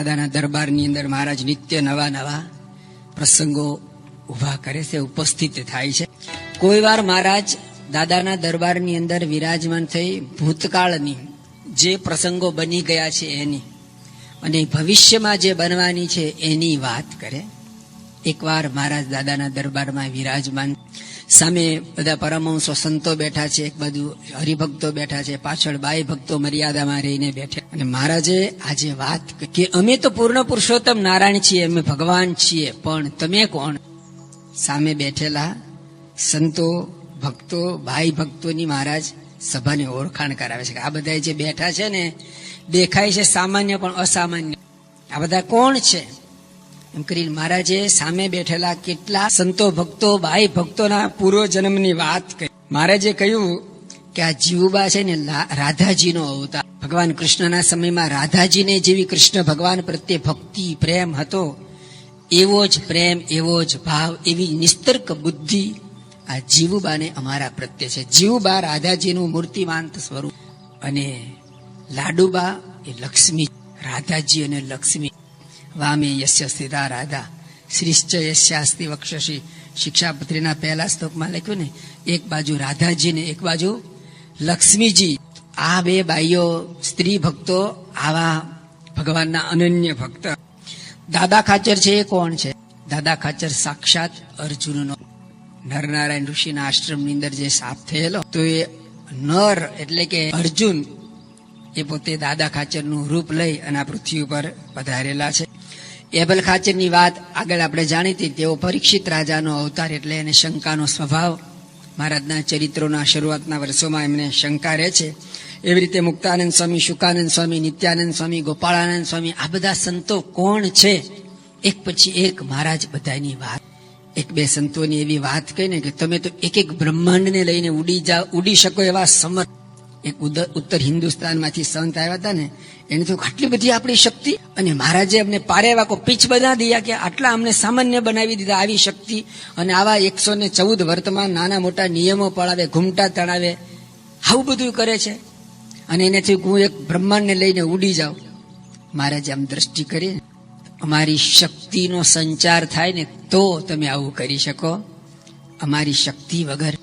દાદાના દરબારની અંદર મહારાજ નિત્ય નવા નવા પ્રસંગો ઉભા કરે છે, ઉપસ્થિત થાય છે. કોઈ વાર મહારાજ દાદાના દરબારની અંદર વિરાજમાન થઈ ભૂતકાળની જે પ્રસંગો બની ગયા છે એની અને ભવિષ્યમાં જે બનવાની છે એની વાત કરે. એકવાર મહારાજ દાદાના દરબારમાં વિરાજમાન, સામે બધા પરમહંસો સંતો બેઠા છે, એક બાજુ હરિભક્તો બેઠા છે, પાછળ બાઈ ભક્તો મર્યાદામાં રહીને બેઠા. અને મહારાજે આજે વાત કે અમે તો પૂર્ણ પુરુષોત્તમ નારાયણ છીએ, અમે ભગવાન છીએ, પણ તમે કોણ? સામે બેઠેલા સંતો ભક્તો ભાઈ ભક્તોની મહારાજ સભાને ઓળખાણ કરાવે છે કે આ બધા જે બેઠા છે ને દેખાય છે સામાન્ય પણ અસામાન્ય, આ બધા કોણ છે? એમ કરીને મહારાજે સામે બેઠેલા કેટલા સંતો ભક્તો ભાઈ ભક્તોના પૂર્વ જન્મની વાત કરી. મહારાજે કહ્યું કે આ જીવુબા છે ને રાધાજીનો અવતાર. ભગવાન કૃષ્ણના સમયમાં રાધાજીને જેવી કૃષ્ણ ભગવાન પ્રત્યે ભક્તિ પ્રેમ હતો, એવો જ પ્રેમ, એવો જ ભાવ, એવી નિસ્તર્ક બુદ્ધિ આ જીવુબાને અમારા પ્રત્યે છે. જીવુબા રાધાજીનું મૂર્તિમાંત સ્વરૂપ અને લાડુબા એ લક્ષ્મી. રાધાજી અને લક્ષ્મી. વામે યસ્ય સ્થિતા રાધા શ્રીશ્ચ યસ્યાસ્તિ વક્ષસી. શિક્ષાપત્રીના પહેલા શ્લોકમાં લખ્યું ને, એક બાજુ રાધાજી ને એક બાજુ લક્ષ્મીજી. આ બે બાઈઓ સ્ત્રી ભક્તો આવા ભગવાનના અનન્ય ભક્ત. દાદા ખાચર છે એ કોણ છે? દાદા ખાચર સાક્ષાત અર્જુનનો નરનારાયણ ઋષિના આશ્રમની અંદર જે સાપ થયેલો, તો એ નર એટલે કે અર્જુન એ પોતે દાદા ખાચરનું રૂપ લઈ અને આ પૃથ્વી ઉપર પધારેલા છે. એબલ ખાચરની વાત આગળ આપણે જાણીતી. તેઓ પરીક્ષિત રાજાનો અવતાર, એટલે એને શંકાનો સ્વભાવ. મહારાજના ચરિત્રોના શરૂઆતના વર્ષોમાં એમને શંકા રહે છે. એવી રીતે મુક્તાનંદ સ્વામી, શુકાનંદ સ્વામી, નિત્યાનંદ સ્વામી, ગોપાળાનંદ સ્વામી, આ બધા સંતો કોણ છે? એક પછી એક મહારાજ બધાની વાત. એક બે સંતોની એવી વાત કહીને કે તમે તો એક એક બ્રહ્માંડને લઈને ઉડી શકો એવા સમર્થ. એક ઉત્તર હિન્દુસ્તાનમાંથી સંત આવ્યા હતા ને, એને તો આટલી બધી આપણી શક્તિ, અને મહારાજે અમને પારે એવા કો પીછ બના દિયા કે આટલા અમને સામાન્ય બનાવી દીધા આવી શક્તિ, અને આવા 114 વર્તમાન નાના મોટા નિયમો પડાવે, ઘૂમટા તણાવે, આવું બધું કરે છે, અને એનાથી હું એક બ્રહ્માંડને લઈને ઉડી જાઉં. મહારાજે આમ દ્રષ્ટિ કરી, અમારી શક્તિનો સંચાર થાય ને તો તમે આવું કરી શકો, અમારી શક્તિ વગર.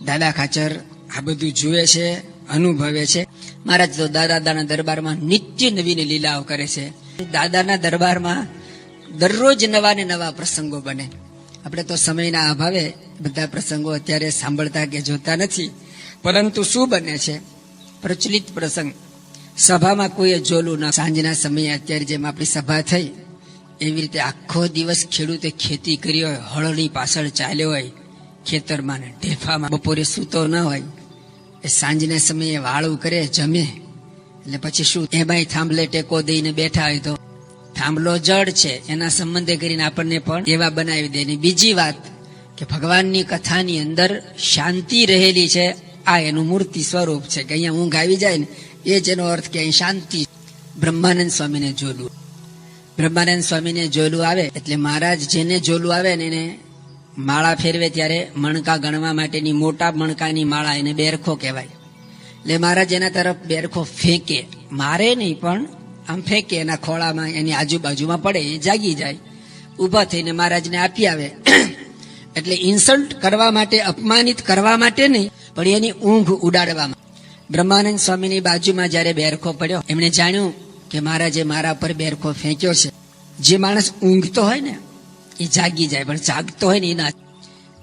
દાદા ખાચર આ બધું જુએ છે, અનુભવે છે. મહારાજ તો દાદાના દરબારમાં નિત્ય નવીન લીલાઓ કરે છે. દાદાના દરબારમાં દરરોજ નવા ને નવા પ્રસંગો બને. આપણે તો સમયના અભાવે બધા પ્રસંગો અત્યારે સાંભળતા કે જોતા નથી, પરંતુ શું બને છે? પ્રચલિત પ્રસંગ. સભામાં કોઈ જોલું ના. સાંજના સમયે અત્યારે જેમ આપણી સભા થઈ એવી રીતે આખો દિવસ ખેડૂતે ખેતી કરી હોય, હળની પાછળ ચાલ્યો હોય, ખેતરમાં ને ઢેફામાં, બપોરે સૂતો ન હોય, એ સાંજના સમયે વાળું કરે, જમે, એટલે પછી શું એમાંય થાંભલે ટેકો દઈને બેઠા હોય તો થાંભલો જડ છે એના સંબંધે કરીને આપણને પણ એવા બનાવી દે. બીજી વાત કે ભગવાનની કથાની અંદર શાંતિ રહેલી છે, આ એનું મૂર્તિ સ્વરૂપ છે કે અહીંયા ઊંઘ આવી જાય ને એ જ એનો અર્થ કે અહીં શાંતિ. બ્રહ્માનંદ સ્વામીને જોલું. બ્રહ્માનંદ સ્વામીને જોલું આવે એટલે મહારાજ જેને જોલું આવે ને એને માળા ફેરવે ત્યારે મણકા ગણવા માટેની મોટા મણકાની માળા, એને બેરખો કહેવાય. એટલે મહારાજ એના તરફ બેરખો ફેંકે, મારે નહીં પણ આમ ફેંકે, એના ખોળામાં એની આજુબાજુમાં પડે, એ જાગી જાય, ઊભા થઈને મહારાજને આપી આવે. એટલે ઇન્સલ્ટ કરવા માટે, અપમાનિત કરવા માટે નહીં, પણ એની ઊંઘ ઉડાડવામાં. બ્રહ્માનંદ સ્વામીની બાજુમાં જયારે બેરખો પડ્યો, એમણે જાણ્યું કે મહારાજે મારા પર બેરખો ફેંક્યો છે. જે માણસ ઊંઘતો હોય ને એ જાગી જાય, પણ જાગતો હોય ને એ ના.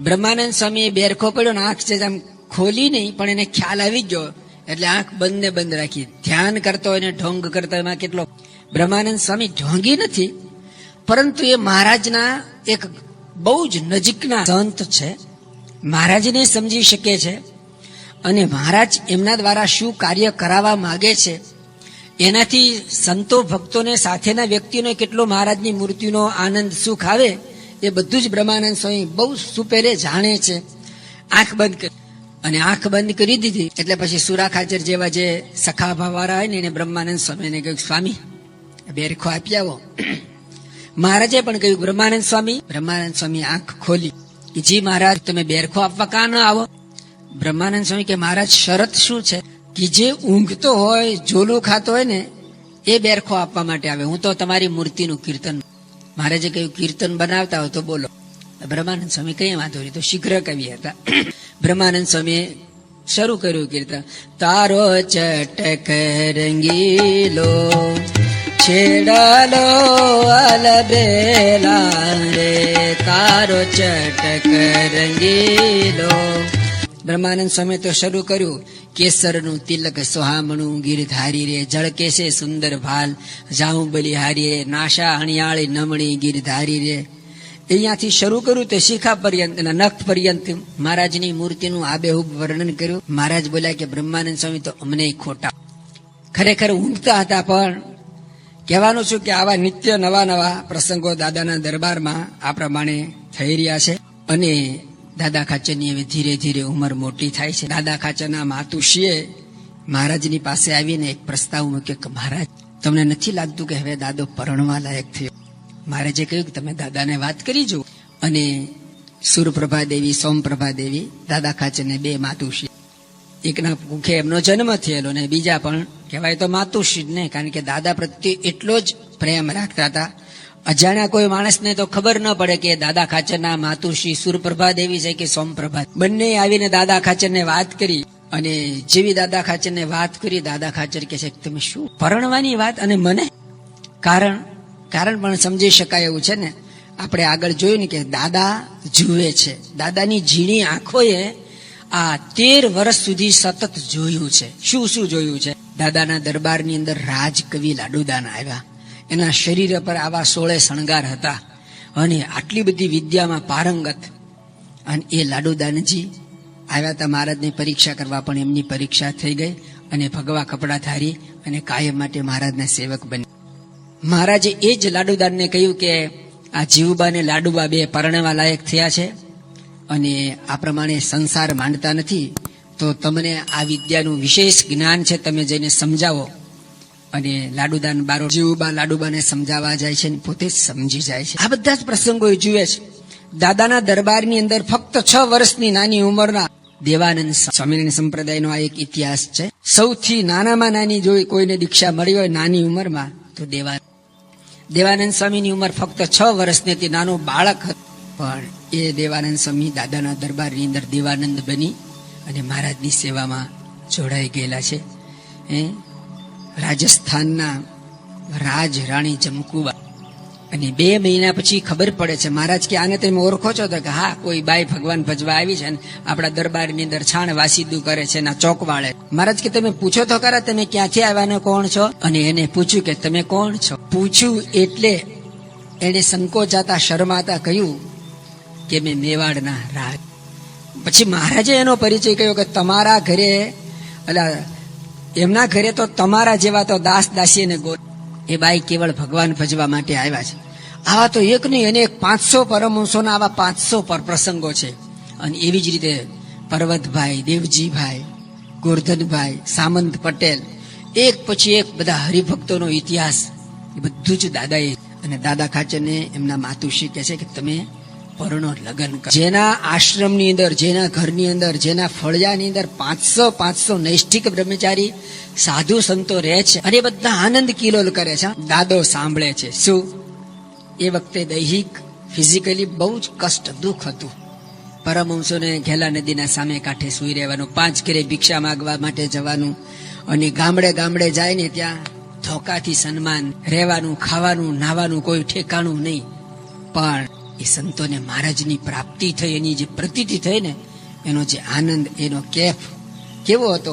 બ્રહ્માનંદ સ્વામી બેરખો પડ્યો ને આંખ છે આમ ખોલી નહીં, પણ એને ખ્યાલ આવી ગયો એટલે આંખ બંધ રાખી. ધ્યાન કરતો હોય ને ઢોંગ કરતો એમાં કેટલો. બ્રહ્માનંદ સ્વામી ઢોંગી નથી, પરંતુ એ મહારાજના એક બહુ જ નજીકના સંત છે, મહારાજને સમજી શકે છે, અને મહારાજ એમના દ્વારા શું કાર્ય કરાવવા માંગે છે એનાથી સંતો ભક્તોને સાથેના વ્યક્તિઓને કેટલો મહારાજની મૂર્તિનો આનંદ સુખ આવે એ બધું જ બ્રહ્માનંદ સ્વામી બહુ સુપેરે જાણે છે. આંખ બંધ કરી, અને આંખ બંધ કરી દીધી એટલે પછી સુરા ખાચર જેવા જે સખા ભાવવાળા હોય ને એને બ્રહ્માનંદ સ્વામીને કહ્યું, સ્વામી બેરખો આપી આવો. મહારાજે પણ કહ્યું બ્રહ્માનંદ સ્વામી આંખ ખોલી કે જી મહારાજ તમે બેરખો આપવા કાં ન આવો? બ્રહ્માનંદ સ્વામી કે મહારાજ શરત શું છે? કે જે ઊંઘતો હોય, જોલું ખાતો હોય ને એ બેરખો આપવા માટે આવે, હું તો તમારી મૂર્તિનું કીર્તન. મહારાજે કહ્યું કીર્તન બનાવતા હોય તો બોલો. બ્રહ્માનંદ સ્વામી કઈ વાંધો નહીં, તો શીઘ્ર કવિ હતા. બ્રહ્માનંદ સ્વામીએ શરૂ કર્યું કીર્તન. તારો ચટક રંગીલો છેડાલો અલબેલા રે, તારો ચટક રંગીલો. બ્રહ્માનંદ સ્વામી તો શરૂ કર્યું, કેસરનું તિલક સોહામણું ગીરધારી રે, જળકેશે સુંદર ભાલ જાઉં બલિહારી રે, નાશા હણિયાળી નમણી ગીરધારી રે. અહીંયાથી શરૂ કર્યું તે શિખા પર્યંત, નખ પર્યંત મહારાજની મૂર્તિનું આબેહૂબ વર્ણન કર્યું. મહારાજ બોલ્યા કે બ્રહ્માનંદ સ્વામી તો અમને ખોટા, ખરેખર ઊંઘતા હતા. પણ કહેવાનું છું કે આવા નિત્ય નવા નવા પ્રસંગો દાદાના દરબારમાં આ પ્રમાણે થઈ રહ્યા છે. અને દાદા ખાચરની હવે ધીરે ધીરે ઉંમર મોટી થાય છે. દાદા ખાચરના માતુશ્રીએ મહારાજની પાસે આવીને એક પ્રસ્તાવ મૂક્યો કે મહારાજ, તમને નથી લાગતું કે હવે દાદો પરણવા લાયક થયો? મહારાજે કહ્યું કે તમે દાદાને વાત કરી જો. અને સુરપ્રભા દેવી, સોમપ્રભા દેવી, દાદા ખાચરને બે માતુશ્રી, એકના મુખે એમનો જન્મ થયેલો ને બીજા પણ કહેવાય તો માતુશ્રી જ ને, કારણ કે દાદા પ્રત્યે એટલો જ પ્રેમ રાખતા હતા. અજાણ્યા કોઈ માણસને તો ખબર ન પડે કે દાદા ખાચરના માતુશ્રી સુરપ્રભા દેવી છે કે સોમપ્રભા. બંને આવીને દાદા ખાચરને વાત કરી. અને જેવી દાદા ખાચરને વાત કરી, દાદા ખાચર કહે છે તમે શું પરણવાની વાત? અને મને કારણ પણ સમજી શકાય એવું છે ને. આપણે આગળ જોયું ને કે દાદા જુએ છે, દાદાની ઝીણી આંખોએ આ 13 વર્ષ સુધી સતત જોયું છે. શું શું જોયું છે? દાદાના દરબારની અંદર રાજકવિ લાડુદાન આવ્યા, એના શરીર પર આવા 16 શણગાર હતા અને આટલી બધી વિદ્યામાં પારંગત. અને એ લાડુદાનજી આવ્યા હતા મહારાજની પરીક્ષા કરવા, પણ એમની પરીક્ષા થઈ ગઈ અને ભગવા કપડા ધારી અને કાયમ માટે મહારાજના સેવક બન્યા. મહારાજે એ જ લાડુદાનને કહ્યું કે આ જીવબા ને લાડુબા બે પરણવા લાયક થયા છે અને આ પ્રમાણે સંસાર માંડતા નથી, તો તમને આ વિદ્યાનું વિશેષ જ્ઞાન છે, તમે જઈને સમજાવો. અને લાડુદાન બારો જીવબા લાડુબાને સમજાવવા જાય છે, પોતે સમજી જાય છે. આ બધા જ પ્રસંગો જુએ છે. દાદાના દરબારની અંદર ફક્ત 6 વર્ષની નાની ઉંમરના દેવાનંદ સ્વામિનારાયણ સંપ્રદાયનો આ એક ઇતિહાસ છે. સૌથી નાનામાં નાની જો કોઈને દીક્ષા મળી હોય નાની ઉંમરમાં તો દેવાનંદ સ્વામીની ઉંમર ફક્ત 6 વર્ષની હતી, નાનું બાળક હતું. પણ એ દેવાનંદ સ્વામી દાદાના દરબારની અંદર દેવાનંદ બની અને મહારાજની સેવામાં જોડાઈ ગયેલા છે. રાજસ્થાનના રાજ રાણી જમકુબા. અને 2 મહિના પછી ખબર પડે છે, મહારાજ કે આને તમે ઓળખો છો? તો કે હા, કોઈ બાઈ ભગવાન ભજવા આવી છે, આપણા દરબારની અંદર છાણ વાસીદું કરે છે, એના ચોક વાળે. મહારાજ કે તમે પૂછો તો ખરા તમે ક્યાંથી આવ્યા, કોણ છો? અને એને પૂછ્યું કે તમે કોણ છો? પૂછ્યું એટલે એને સંકોચાતા શરમાતા કહ્યું કે મેં મેવાડના રાજ. પછી મહારાજે એનો પરિચય કહ્યો કે તમારા ઘરે, એમના ઘરે તો તમારા જેવા તો દાસ દાસી ને ગો, એ બાઈ કેવળ ભગવાન ભજવા માટે આવ્યા છે. આવા તો એક નહીં એને 500 પરમહંસોના આવા 500 પ્રસંગો છે. અને એવી જ રીતે પર્વતભાઈ, દેવજીભાઈ, ગોરધનભાઈ, સામંત પટેલ, એક પછી એક બધા હરિભક્તોનો ઇતિહાસ એ બધું જ દાદાએ. અને દાદા ખાચરને એમના માતુશ્રી કહે છે કે તમે પરણો, લગ્ન કરો. જેના આશ્રમની અંદર, જેના ઘરની અંદર, જેના ફળિયાની અંદર 500 નૈષ્ઠિક બ્રહ્મચારી સાધુ સંતો રહે છે અને બધા આનંદ કિલોલ કરે છે. દાદો સાંભળે છે. શું? એ વખતે દૈહિક ફિઝિકલી બહુ જ કષ્ટ, દુઃખ હતું. પરમહંસોને ઘેલા નદીના સામે કાંઠે સુઈ રહેવાનું, 5 ઘરે ભિક્ષા માંગવા માટે જવાનું અને ગામડે ગામડે જાય ને ત્યાં ધોકાથી સન્માન, રહેવાનું, ખાવાનું, નાવાનું કોઈ ઠેકાણું નહીં. પણ એ સંતોને મહારાજની પ્રાપ્તિ થઈ, એની જે પ્રતીતિ થઈ ને, એનો જે આનંદ, એનો કેફ કેવો હતો.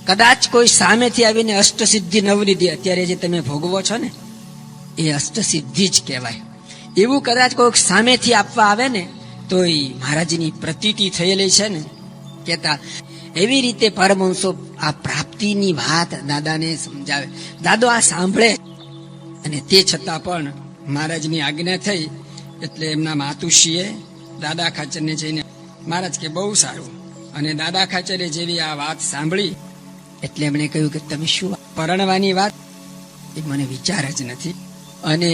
કદાચ કોઈ સામેથી આવીને અષ્ટસિદ્ધિ નવનિધિ અત્યારે જે તમે ભોગવો છો ને એ અષ્ટસિદ્ધિ જ કહેવાય. એવું કદાચ કોઈક સામેથી આપવા આવે ને તો એ મહારાજની પ્રતીતિ થયેલી છે ને કેતા. એવી રીતે પરમહંસો આ પ્રાપ્તિની વાત દાદાને સમજાવે. દાદો આ સાંભળે અને તે છતાં પણ મહારાજની આજ્ઞા થઈ એટલે એમના માતુશ્રીએ દાદા ખાચરને જઈને મહારાજ કે બહુ સારું. અને દાદા ખાચરે જેવી આ વાત સાંભળી એટલે એમણે કહ્યું કે તમે શું પરણવાની વાત, એ મને વિચાર જ નથી. અને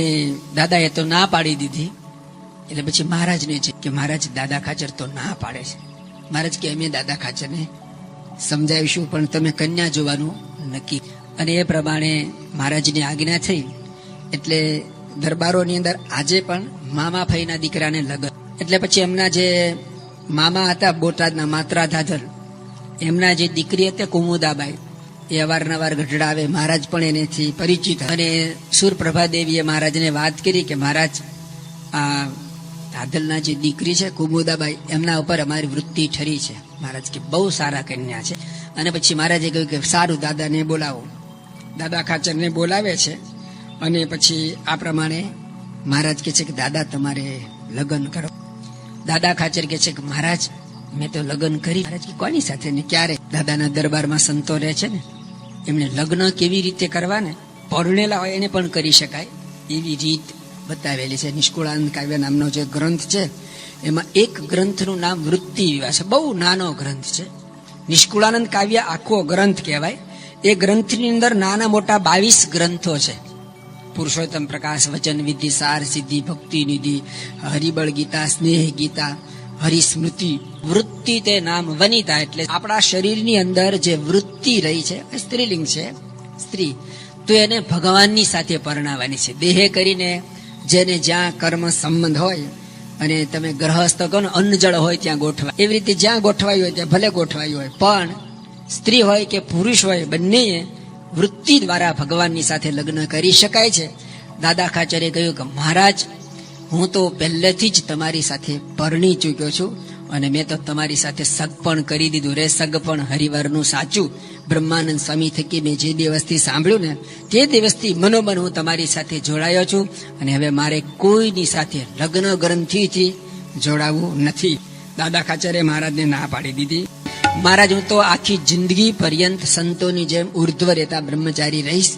દાદાએ તો ના પાડી દીધી. એટલે પછી મહારાજને છે કે મહારાજ દાદા ખાચર તો ના પાડે છે. મહારાજ કે અમે દાદા ખાચરને સમજાવીશું, પણ તમે કન્યા જોવાનું નક્કી. અને એ પ્રમાણે મહારાજની આજ્ઞા થઈ એટલે દરબારોની અંદર આજે પણ મામા ફઈના દીકરાને લગ્ન. એટલે પછી એમના જે મામા હતા બોટાદના માત્રા ધાધર, એમના જે દીકરી હતી કુમુદાબાઈ, એ અવારનવાર ગઢડા આવે, મહારાજ પણ એનેથી પરિચિત. અને સુરપ્રભા દેવીએ મહારાજને વાત કરી કે મહારાજ, આ ધાધલના જે દીકરી છે કુમુદાબાઈ, એમના ઉપર અમારી વૃત્તિ ઠરી છે. મહારાજ કે બહુ સારા કન્યા છે. અને પછી મહારાજે કહ્યું કે સારું, દાદાને બોલાવો. દાદા ખાચરને બોલાવે છે. અને પછી આ પ્રમાણે મહારાજ કહે છે કે દાદા તમારે લગ્ન કરો. દાદા ખાચર કહે છે કે મહારાજ મેં તો લગ્ન કરી. મહારાજ કે કોની સાથે ને ક્યારે? દાદાના દરબારમાં સંતો રહે છે ને, એમણે લગ્ન કેવી રીતે કરવા ને, પરણેલા હોય એને પણ કરી શકાય એવી રીત બતાવેલી છે. નિષ્કુળાનંદ કાવ્ય નામનો જે ગ્રંથ છે, એમાં એક ગ્રંથનું નામ વૃત્તિ વિવાહ છે. બહુ નાનો ગ્રંથ છે. નિષ્કુળાનંદ કાવ્ય આખો ગ્રંથ કહેવાય. એ ગ્રંથની અંદર નાના મોટા 22 ગ્રંથો છે. પુરુષોત્તમ પ્રકાશ, વચન વિધિ, સાર સિદ્ધિ, ભક્તિ નિધિ, હરિબળ ગીતા, સ્નેહ ગીતા, હરિસ્મૃતિ. વૃત્તિ તે નામ વનિતા, એટલે આપણા શરીરની અંદર જે વૃત્તિ રહી છે, સ્ત્રીલિંગ છે, સ્ત્રી, તો એને ભગવાનની સાથે પરણાવવાની છે. દેહે કરીને જેને જ્યાં કર્મ સંબંધ હોય, અને તમે ગ્રહસ્થ કહો ને, અન્ન જળ હોય ત્યાં ગોઠવાય, એવી રીતે જ્યાં ગોઠવાયું હોય ત્યાં ભલે ગોઠવાયું હોય, પણ સ્ત્રી હોય કે પુરુષ હોય, બંને વૃત્તિ દ્વારા ભગવાનની સાથે લગ્ન કરી શકાય છે. દાદા ખાચરે કહ્યું કે મહારાજ, હું તો પહેલેથી જ તમારી સાથે પરણી ચૂક્યો છું, અને મેં તો તમારી સાથે સગ પણ કરી દીધું રે. સગ પણ હરિવારનું સાચું. બ્રહ્માનંદ સ્વામી થકી મેં જે દિવસથી સાંભળ્યું ને, તે દિવસથી મનોમન હું તમારી સાથે જોડાયો છું, અને હવે મારે કોઈની સાથે લગ્ન ગ્રંથિથી જોડાવું નથી. દાદા ખાચરે મહારાજને ના પાડી દીધી. મહારાજ, હું તો આખી જિંદગી પર્યંત સંતોની જેમ ઉર્ધ્વ રહેતા બ્રહ્મચારી રહીશ,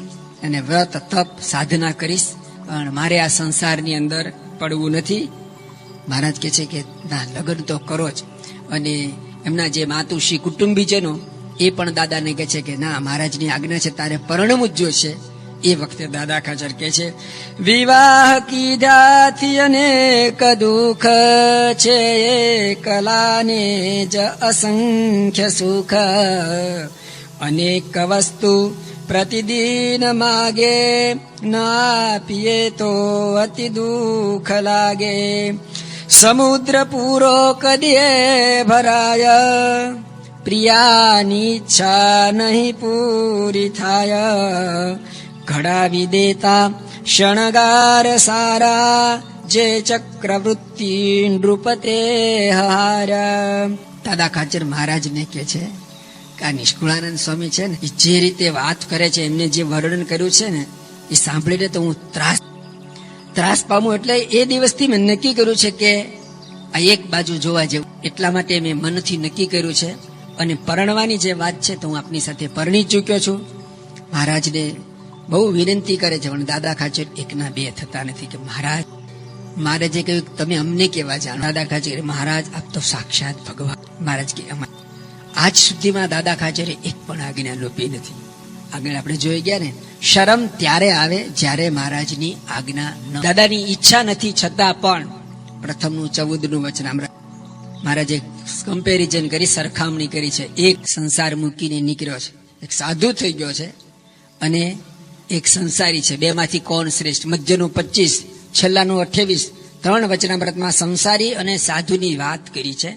અને વ્રત તપ સાધના કરીશ, પણ મારે આ સંસારની અંદર પડવું નથી. મહારાજ કહે છે કે ના, લગ્ન તો કરો જ. અને એમના જે માતુશ્રી કુટુંબીજનો એ પણ દાદાને કહે છે કે ના, મહારાજની આજ્ઞા છે, તારે પરણવું જ જોશે. એ વખતે દાદા ખાચર કહે છે, વિવાહ કીધાથી અનેક દુઃખ છે, કલાને જ અસંખ્ય સુખ, અનેક વસ્તુ પ્રતિદિન માગે, ના પીએ તો અતિ દુઃખ લાગે. સમુદ્ર પૂરો કદીએ ભરાય, પ્રિયાની ઈચ્છા નહીં પૂરી થાય, ઘડાવી દેતા શણગાર સારા, જે ચક્રવૃત્તિ નૃપતે હારા. દાદા ખાચર મહારાજને કે છે કે આ નિષ્કુળાનંદ સ્વામી છે ને, જે રીતે વાત કરે છે, એમને જે વર્ણન કર્યું છે ને, એ સાંભળીને તો હું ત્રાસ પામું. એટલે એ દિવસથી મેં નક્કી કર્યું છે કે આ એક બાજુ જોવા જેવું. એટલા માટે મેં મનથી નક્કી કર્યું છે. અને પરણવાની જે વાત છે, તો હું આપની સાથે પરણી ચૂક્યો છું. મહારાજને બહુ વિનંતી કરે છે, પણ દાદા ખાચર એકના બે થતા નથી. કે મહારાજ, મહારાજે કહ્યું તમે અમને કેવા જાણો? દાદા ખાચર, મહારાજ આપ તો સાક્ષાત ભગવાન. મહારાજ કે આજ સુધીમાં દાદા ખાચરે એક પણ આજ્ઞા લોપી નથી. આગળ આપણે જોઈ ગયા ને, શરમ ત્યારે આવે જ્યારે મહારાજની આજ્ઞા ન. દાદાની ઈચ્છા નથી છતાં પણ પ્રથમનું 14નું વચનામૃત મહારાજે કમ્પેરિઝન કરી, સરખામણી કરી છે. એક સંસાર મૂકીને નીકળ્યો છે, એક સાધુ થઈ ગયો છે, અને એક સંસારી છે. બેમાંથી કોણ શ્રેષ્ઠ? મધ્યનું 25, છેલ્લાનું 28. 3 વચનામૃતમાં સંસારી અને સાધુની વાત કરી છે.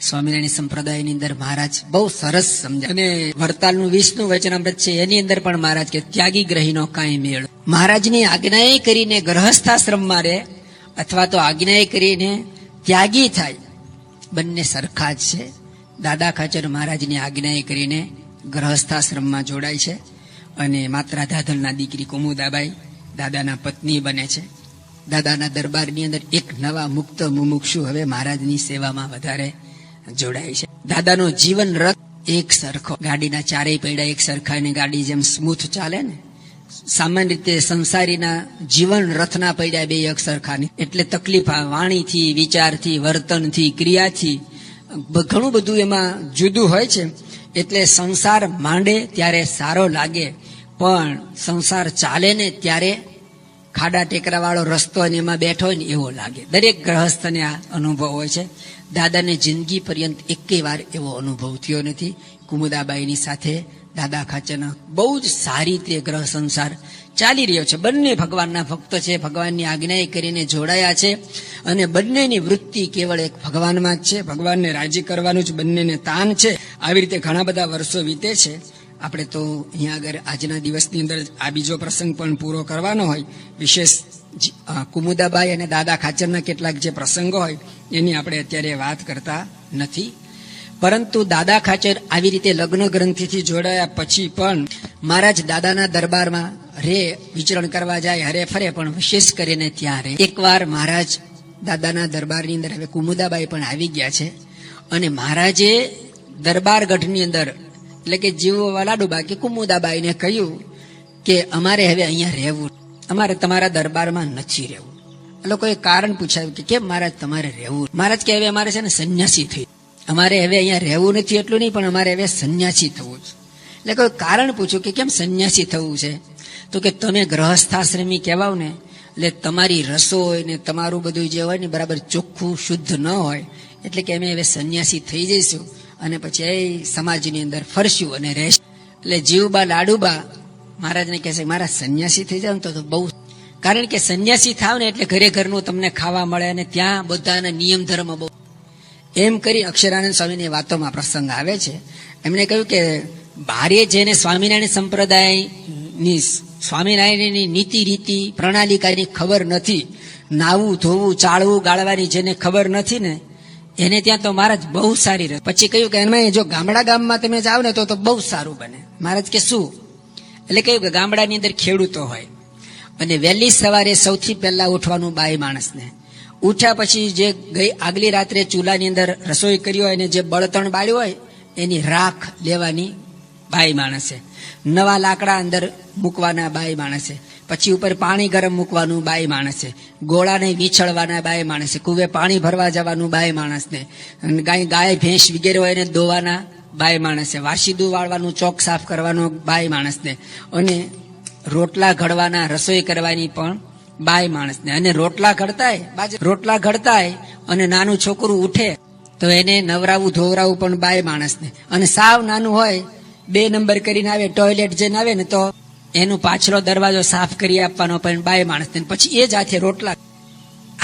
સ્વામિનારાયણ સંપ્રદાયની અંદર મહારાજ બહુ સરસ સમજાય. અને વરતાલનું 20નું વચનામૃત છે, એની અંદર પણ મહારાજ કે ત્યાગી ગ્રહીનો કાંઈ મેળ. મહારાજની આજ્ઞાએ કરીને ગ્રહસ્થાશ્રમમાં રહે, અથવા તો આજ્ઞાએ કરીને ત્યાગી થાય, બંને સરખા જ છે. દાદા ખાચર મહારાજની આજ્ઞાએ કરીને ગ્રહસ્થાશ્રમમાં જોડાય છે, અને માત્રા ધાધલના દીકરી કુમુદાબાઈ દાદાના પત્ની બને છે. દાદાના દરબારની અંદર એક નવા મુક્ત મુમુક્ષુ હવે મહારાજની સેવામાં વધારે જોડાય છે. દાદાનો જીવન રથ એક સરખો. ગાડીના ચારેય પૈડા એક સરખા, અને ગાડી જેમ સ્મૂથ ચાલે ને, સામાન્ય રીતે સંસારીના જીવન રથના પૈડા બે એક સરખા નહીં. એટલે તકલીફ વાણીથી, વિચારથી, વર્તનથી, ક્રિયાથી ઘણું બધું એમાં જુદું હોય છે. એટલે સંસાર માંડે ત્યારે સારો લાગે, પણ સંસાર ચાલે ને ત્યારે ખાડા ટેકરા વાળો રસ્તો અને એમાં બેઠો હોય ને એવો લાગે. દરેક ગ્રહસ્થને આ અનુભવ હોય છે. દાદાને જિંદગી પર્યંત એકેય વાર એવો અનુભવ થયો નથી. કુમુદાબાઈની સાથે દાદા ખાચરના બહુ જ સારી રીતે ગ્રહ સંસાર ચાલી રહ્યો છે. બંને ભગવાનના ભક્ત છે, ભગવાનની આજ્ઞા કરીને જોડાયા છે અને બંનેની વૃત્તિ કેવળ એક ભગવાનમાં જ છે. ભગવાનને રાજી કરવાનું જ બંનેને તાન છે. આવી રીતે ઘણા બધા વર્ષો વીતે છે. આપણે તો અહીંયા આગળ આજના દિવસની અંદર આ બીજો પ્રસંગ પણ પૂરો કરવાનો હોય. વિશેષ કુમુદાબાઈ અને દાદા ખાચરના કેટલાક જે પ્રસંગો હોય એની આપણે અત્યારે વાત કરતા નથી. પરંતુ દાદા ખાચર આવી રીતે લગ્ન ગ્રંથિથી જોડાયા પછી પણ મહારાજ દાદાના દરબારમાં વિચરણ કરવા જાય, હરે ફરે, પણ વિશેષ કરીને ત્યાં રહે. એકવાર મહારાજ દાદાના દરબારની અંદર હવે કુમુદાબાઈ પણ આવી ગયા છે અને મહારાજે દરબારગઢની અંદર એટલે કે જીવો લાડુબા કે કુમુદાબાઈને કહ્યું કે અમારે હવે અહીંયા રહેવું, અમારે તમારા દરબારમાં નથી રહેવું. એ લોકોએ કારણ પૂછાયું કે કેમ મહારાજ તમારે રહેવું? મહારાજ કે હવે અમારે છે ને સંન્યાસી થઈ, અમારે હવે અહીંયા રહેવું નથી એટલું નહીં, પણ અમારે હવે સંન્યાસી થવું છે. એટલે કોઈ કારણ પૂછ્યું કે કેમ સંન્યાસી થવું છે? તો કે તમે ગ્રહસ્થાશ્રમી કહેવાવ ને, એટલે તમારી રસોઈ ને તમારું બધું જે હોય ને બરાબર ચોખ્ખું શુદ્ધ ન હોય, એટલે કે અમે હવે સંન્યાસી થઈ જઈશું અને પછી એ સમાજની અંદર ફરશું અને રહેશું. એટલે જીવબા લાડુબા મહારાજને કહે છે મારા સંન્યાસી થઈ જાવ ને તો બહુ, કારણ કે સંન્યાસી થાવ ને એટલે ઘરે ઘરનું તમને ખાવા મળે અને ત્યાં બધાના નિયમ ધર્મ બહુ. એમ કરી અક્ષરાનંદ સ્વામીની વાતોમાં પ્રસંગ આવે છે. એમણે કહ્યું કે ભારે જેને સ્વામિનારાયણ સંપ્રદાયની સ્વામિનારાયણની નીતિ રીતિ પ્રણાલિકાની ખબર નથી, નાવું ધોવું ચાળવું ગાળવાની જેને ખબર નથી ને એને ત્યાં તો મહારાજ બહુ સારી રહે. પછી કહ્યું કે એમાં જો ગામડા ગામમાં તમે જાઓ ને તો બહુ સારું બને. મહારાજ કે શું? એટલે કહ્યું કે ગામડાની અંદર ખેડૂતો હોય અને વહેલી સવારે સૌથી પહેલા ઉઠવાનું બાઈ માણસને, ઉઠ્યા પછી જે આગલી રાત્રે ચૂલાની અંદર રસોઈ કરી હોય અને જે બળતણ બાળ્યું હોય એની રાખ લેવાની બાઈ માણસે, નવા લાકડા અંદર મૂકવાના બાઈ માણસે, પછી ઉપર પાણી ગરમ મૂકવાનું બાઈ માણસે, ગોળાને વીછળવાના બાઈ માણસે, કુવે પાણી ભરવા જવાનું બાઈ માણસને, ગાય ભેંસ વગેરે હોય એને દોવાના બાઈ માણસે, વાસીદું વાળવાનું ચોક સાફ કરવાનું બાઈ માણસને, અને રોટલા ઘડવાના રસોઈ કરવાની પણ બાઈ માણસને. અને રોટલા ઘડતાય અને નાનું છોકરું ઉઠે તો એને નવરાવું ધોવરાવું પણ બાઈ માણસને. અને સાવ નાનું હોય 2 નંબર કરીને આવે, ટોયલેટ જઈને આવે ને તો એનું પાછલો દરવાજો સાફ કરી આપવાનો પણ બાઈ માણસને. પછી એ જ હાથે રોટલા.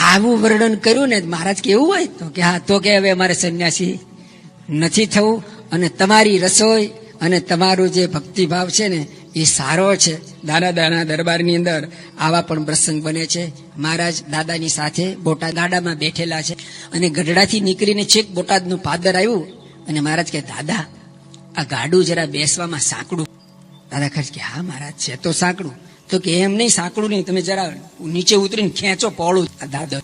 આવું વર્ણન કર્યું ને મહારાજ કે એવું હોય તો કે હા, તો કે હવે અમારે સંન્યાસી નથી થવું અને તમારી રસોઈ અને તમારું જે ભક્તિભાવ છે ને એ સારો છે. દાદાના દરબારની અંદર આવા પણ પ્રસંગ બને છે. મહારાજ દાદાની સાથે બોટાદ ગાડામાં બેઠેલા છે અને ગઢડાથી નીકળીને છેક બોટાદનું પાદર આવ્યું અને મહારાજ કે દાદા આ ગાડું જરા બેસવામાં સાંકડું. દાદા ખર્ચ કે હા મહારાજ છે તો સાંકડું. તો કે એમ નહીં, સાંકડું નહીં, તમે જરા નીચે ઉતરીને ખેંચો પોળું. દાદા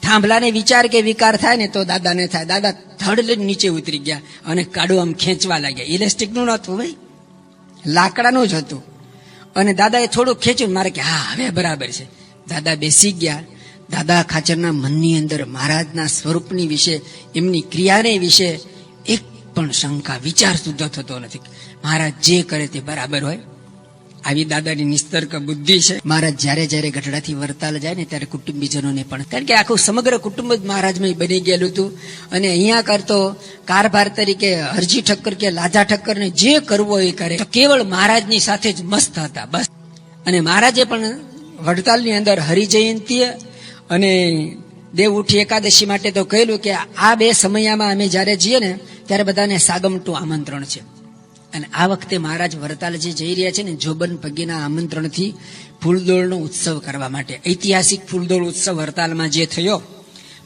થાંભલાને વિચાર કે વિકાર થાય ને તો દાદાને થાય. દાદા ધડ લઈને નીચે ઉતરી ગયા અને ગાડું આમ ખેંચવા લાગ્યા. ઇલેસ્ટિક નું નતું ભાઈ, લાકડાનું જ હતું. અને દાદાએ થોડું ખેંચ્યું, મારે કે હા હવે બરાબર છે. દાદા બેસી ગયા. દાદા ખાચરના મનની અંદર મહારાજના સ્વરૂપની વિશે, એમની ક્રિયાને વિશે એક પણ શંકા વિચાર સુદ્ધો થતો નથી. મહારાજ જે કરે તે બરાબર હોય. આવી દાદાની નિસ્તર્ક બુદ્ધિ છે. મહારાજ જયારે જયારે ગઢડાથી વરતાલ જાય ને ત્યારે કુટુંબીજનોને પણ, કારણ કે આખું સમગ્ર કુટુંબ જ મહારાજમાં બની ગયેલું હતું અને અહીંયા કરતો કારભાર તરીકે હરજી ઠક્કર કે લાધા ઠક્કર ને જે કરવો એ કરે, તો કેવળ મહારાજની સાથે જ મસ્ત હતા બસ. અને મહારાજે પણ વડતાલની અંદર હરિજયંતી અને દેવ ઉઠી એકાદશી માટે તો કહેલું કે આ 2 સમયમાં અમે જયારે જઈએ ને ત્યારે બધાને સાગમટું આમંત્રણ છે. અને આ વખતે મહારાજ વરતાલ જે જઈ રહ્યા છે ને જોબન પગીના આમંત્રણથી ફૂલદોળનો ઉત્સવ કરવા માટે, ઐતિહાસિક ફૂલદોળ ઉત્સવ વરતાલમાં જે થયો,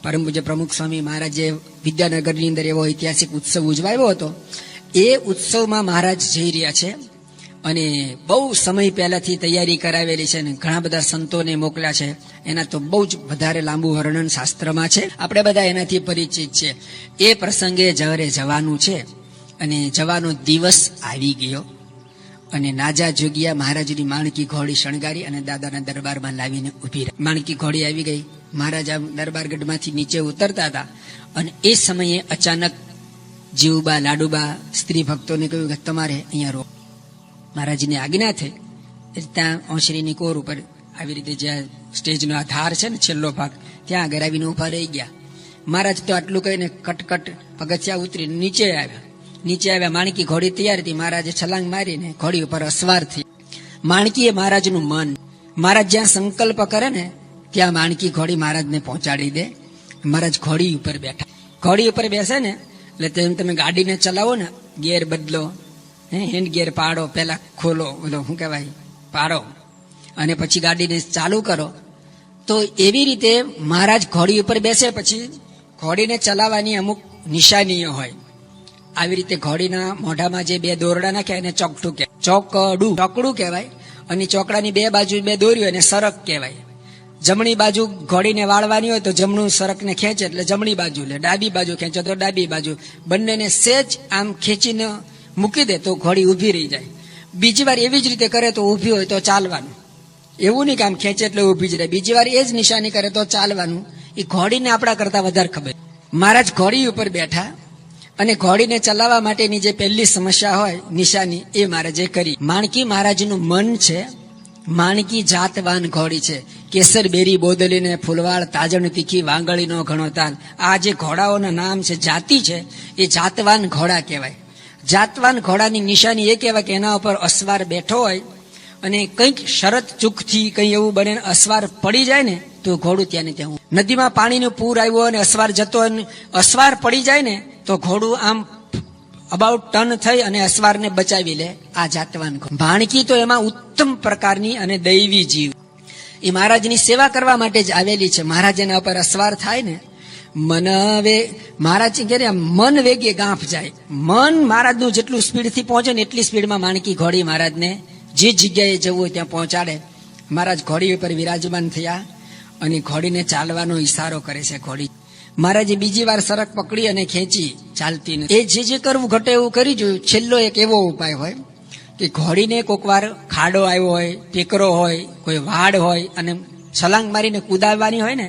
પરમ પૂજ્ય પ્રમુખ સ્વામી મહારાજે વિદ્યાનગરની અંદર એવો ઐતિહાસિક ઉત્સવ ઉજવાયો હતો, એ ઉત્સવમાં મહારાજ જઈ રહ્યા છે. અને બહુ સમય પહેલાથી તૈયારી કરાવેલી છે અને ઘણા બધા સંતોને મોકલ્યા છે. એના તો બહુ જ વધારે લાંબુ વર્ણન શાસ્ત્રમાં છે, આપણે બધા એનાથી પરિચિત છે. એ પ્રસંગે જયારે જવાનું છે અને જવાનો દિવસ આવી ગયો અને નાજા જોગિયા મહારાજની માણકી ઘોડી શણગારી અને દાદાના દરબારમાં લાવીને ઉભી રહી. માણકી ઘોડી આવી ગઈ. મહારાજ દરબારગઢમાંથી નીચે ઉતરતા હતા અને એ સમયે અચાનક જીવબા લાડુબા સ્ત્રી ભક્તોને કહ્યું કે તમારે અહીંયા રો. મહારાજની આજ્ઞા થઈ. ત્યાં ઓસરીની કોર ઉપર આવી રીતે જ્યાં સ્ટેજનો આ ધાર છે ને છેલ્લો ભાગ, ત્યાં આગળ આવીને ઉભા રહી ગયા. મહારાજ તો આટલું કહીને કટકટ પગથિયા ઉતરીને નીચે આવ્યા નીચે આવ્યા. માણકી ઘોડી તૈયાર હતી. મહારાજે છલાંગ મારીને ઘોડી ઉપર અસવાર થઈ. માણકી એ મહારાજનું મન. મહારાજ જ્યાં સંકલ્પ કરે ને ત્યાં માણકી ઘોડી મહારાજને પહોંચાડી દે. મહારાજ ઘોડી ઉપર બેઠા. ઘોડી ઉપર બેસે ને એટલે તેમ તમે ગાડીને ચલાવો ને, ગેર બદલો, હેન્ડ ગેર પાડો, પેલા ખોલો, ઓલો શું કહેવાય, પાડો, અને પછી ગાડીને ચાલુ કરો. તો એવી રીતે મહારાજ ઘોડી ઉપર બેસે પછી ઘોડીને ચલાવવાની અમુક નિશાનીઓ હોય. આવી રીતે ઘોડીના મોઢામાં જે બે દોરડા નાખ્યા એને ચોકડું કહેવાય, ચોકડું કહેવાય. અને ચોકડાની બે બાજુ બે દોર્યું એને સરક કહેવાય. જમણી બાજુ ઘોડીને વાળવાની હોય તો જમણું સરકને ખેંચે એટલે જમણી બાજુ લે, ડાબી બાજુ ખેંચે તો ડાબી બાજુ. બંનેને સેજ આમ ખેંચીને મૂકી દે તો ઘોડી ઊભી રહી જાય. બીજી વાર એવી જ રીતે કરે તો ઊભી હોય તો ચાલવાનું. એવું નહીં કે આમ ખેંચે એટલે ઊભી જ રહે. બીજી વાર એ જ નિશાની કરે તો ચાલવાનું. એ ઘોડીને આપણા કરતા વધારે ખબર. મહારાજ ઘોડી ઉપર બેઠા અને ઘોડીને ચલાવવા માટેની જે પહેલી સમસ્યા હોય નિશાની એ મહારાજે કરી. માણકી મહારાજનું મન છે. માણકી જાતવાન ઘોડી છે. કેસર બેરી બોદલીને ફૂલવાળ તાજણ તીખી વાંગળીનો ઘણો તાલ. આ જે ઘોડાઓના નામ છે, જાતિ છે, એ જાતવાન ઘોડા કહેવાય. જાતવાન ઘોડાની નિશાની એ કહેવાય કે એના ઉપર અસવાર બેઠો હોય અને કંઈક શરત ચૂકથી કંઈ એવું બને અસવાર પડી જાય ને તો ઘોડું ત્યાં ને ત્યાં. નદીમાં પાણીનું પૂર આવ્યું અને અસવાર જતો અને અસવાર પડી જાય ને તો ઘોડું આમ અબાઉટ ટર્ન થઈ અને અસવારને બચાવી લે. આ જાતવાન માણકી તો એમાં ઉત્તમ પ્રકારની અને દૈવી જીવ. એ મહારાજની સેવા કરવા માટે જ આવેલી છે. મહારાજ એના ઉપર અસવાર થાય ને મહારાજ કે મન વેગે ગાંફ જાય. મન મહારાજનું જેટલું સ્પીડથી પહોંચે ને એટલી સ્પીડમાં માણકી ઘોડી મહારાજને જે જગ્યાએ જવું હોય ત્યાં પહોંચાડે. મહારાજ ઘોડી ઉપર વિરાજમાન થયા અને ઘોડીને ચાલવાનો ઈશારો કરે છે. ઘોડી મહારાજે બીજી વાર સરક પકડી અને ખેંચી, ચાલતી નથી. એ જે કરવું ઘટે એવું કરી જોયું. છેલ્લો એક એવો ઉપાય હોય કે ઘોડીને કોઈક વાર ખાડો આવ્યો હોય, ટેકરો હોય, કોઈ વાડ હોય અને છલાંગ મારીને કુદાવવાની હોય ને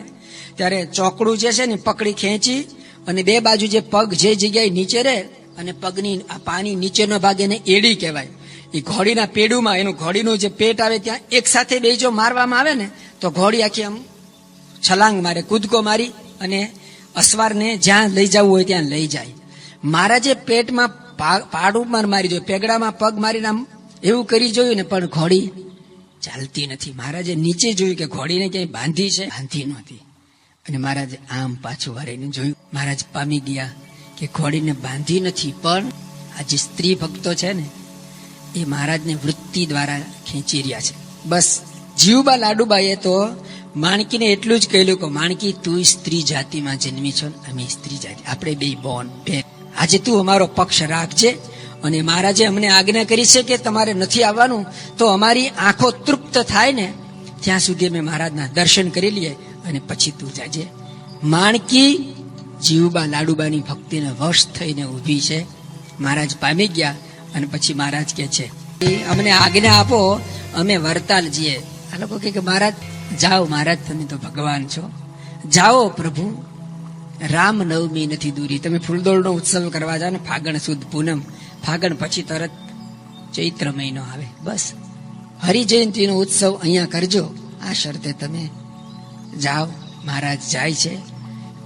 ત્યારે ચોકડું જે છે ને પકડી ખેંચી અને બે બાજુ જે પગ જે જગ્યાએ નીચે રહે અને પગની પાની નીચેનો ભાગ એને એડી કહેવાય. એ ઘોડીના પેડુમાં એનું ઘોડીનું જે પેટ આવે ત્યાં એક સાથે બે જો મારવામાં આવે ને તો ઘોડી આખી આમ છલાંગ મારે, કૂદકો મારી અને અસવારને જ્યાં લઈ જવું હોય ત્યાં લઈ જાય. મહારાજે પેટમાં પાડું મારી જોયું, પેગડામાં પગ મારીને આમ એવું કરી જોયું ને પણ ઘોડી ચાલતી નથી. મહારાજે નીચે જોયું કે ઘોડીને ક્યાંય બાંધી છે, બાંધી નહોતી. અને મહારાજે આમ પાછું વાળીને જોયું. મહારાજ પામી ગયા કે ઘોડીને બાંધી નથી, પણ આ જે સ્ત્રી ભક્તો છે ને એ મહારાજને વૃત્તિ દ્વારા ખેંચી રહ્યા છે. બસ જીવબા લાડુબાઈએ તો માણકીને એટલું જ કહેલું કે માણકી તું સ્ત્રી જાતિમાં જન્મી છો, અમે સ્ત્રી જાતિ, આપણે બે બોન બેન, આજે તું અમારો પક્ષ રાખજે. અને મહારાજે અમને આજ્ઞા કરી છે કે તમારે નથી આવવાનું, તો અમારી આંખો તૃપ્ત થાય ને ત્યાં સુધી અમે મહારાજના દર્શન કરી લઈએ અને પછી તું જાજે. માણકી જીવબા લાડુબાની ભક્તિને વશ થઈને ઊભી છે. મહારાજ પામી ગયા અને પછી મહારાજ કહે છે અમને આજ્ઞા આપો, અમે વરતાલ જઈએ. આ લોકો કે મહારાજ જાઓ, મહારાજ તમે તો ભગવાન છો, જાઓ પ્રભુ, રામનવમી નથી દૂરી, તમે ફૂલદોળનો ઉત્સવ કરવા જાઓ ને ફાગણ સુદ પૂનમ, ફાગણ પછી તરત ચૈત્ર મહિનો આવે, બસ હરિજયંતીનો ઉત્સવ અહીંયા કરજો, આ શરતે તમે જાઓ. મહારાજ જાય છે.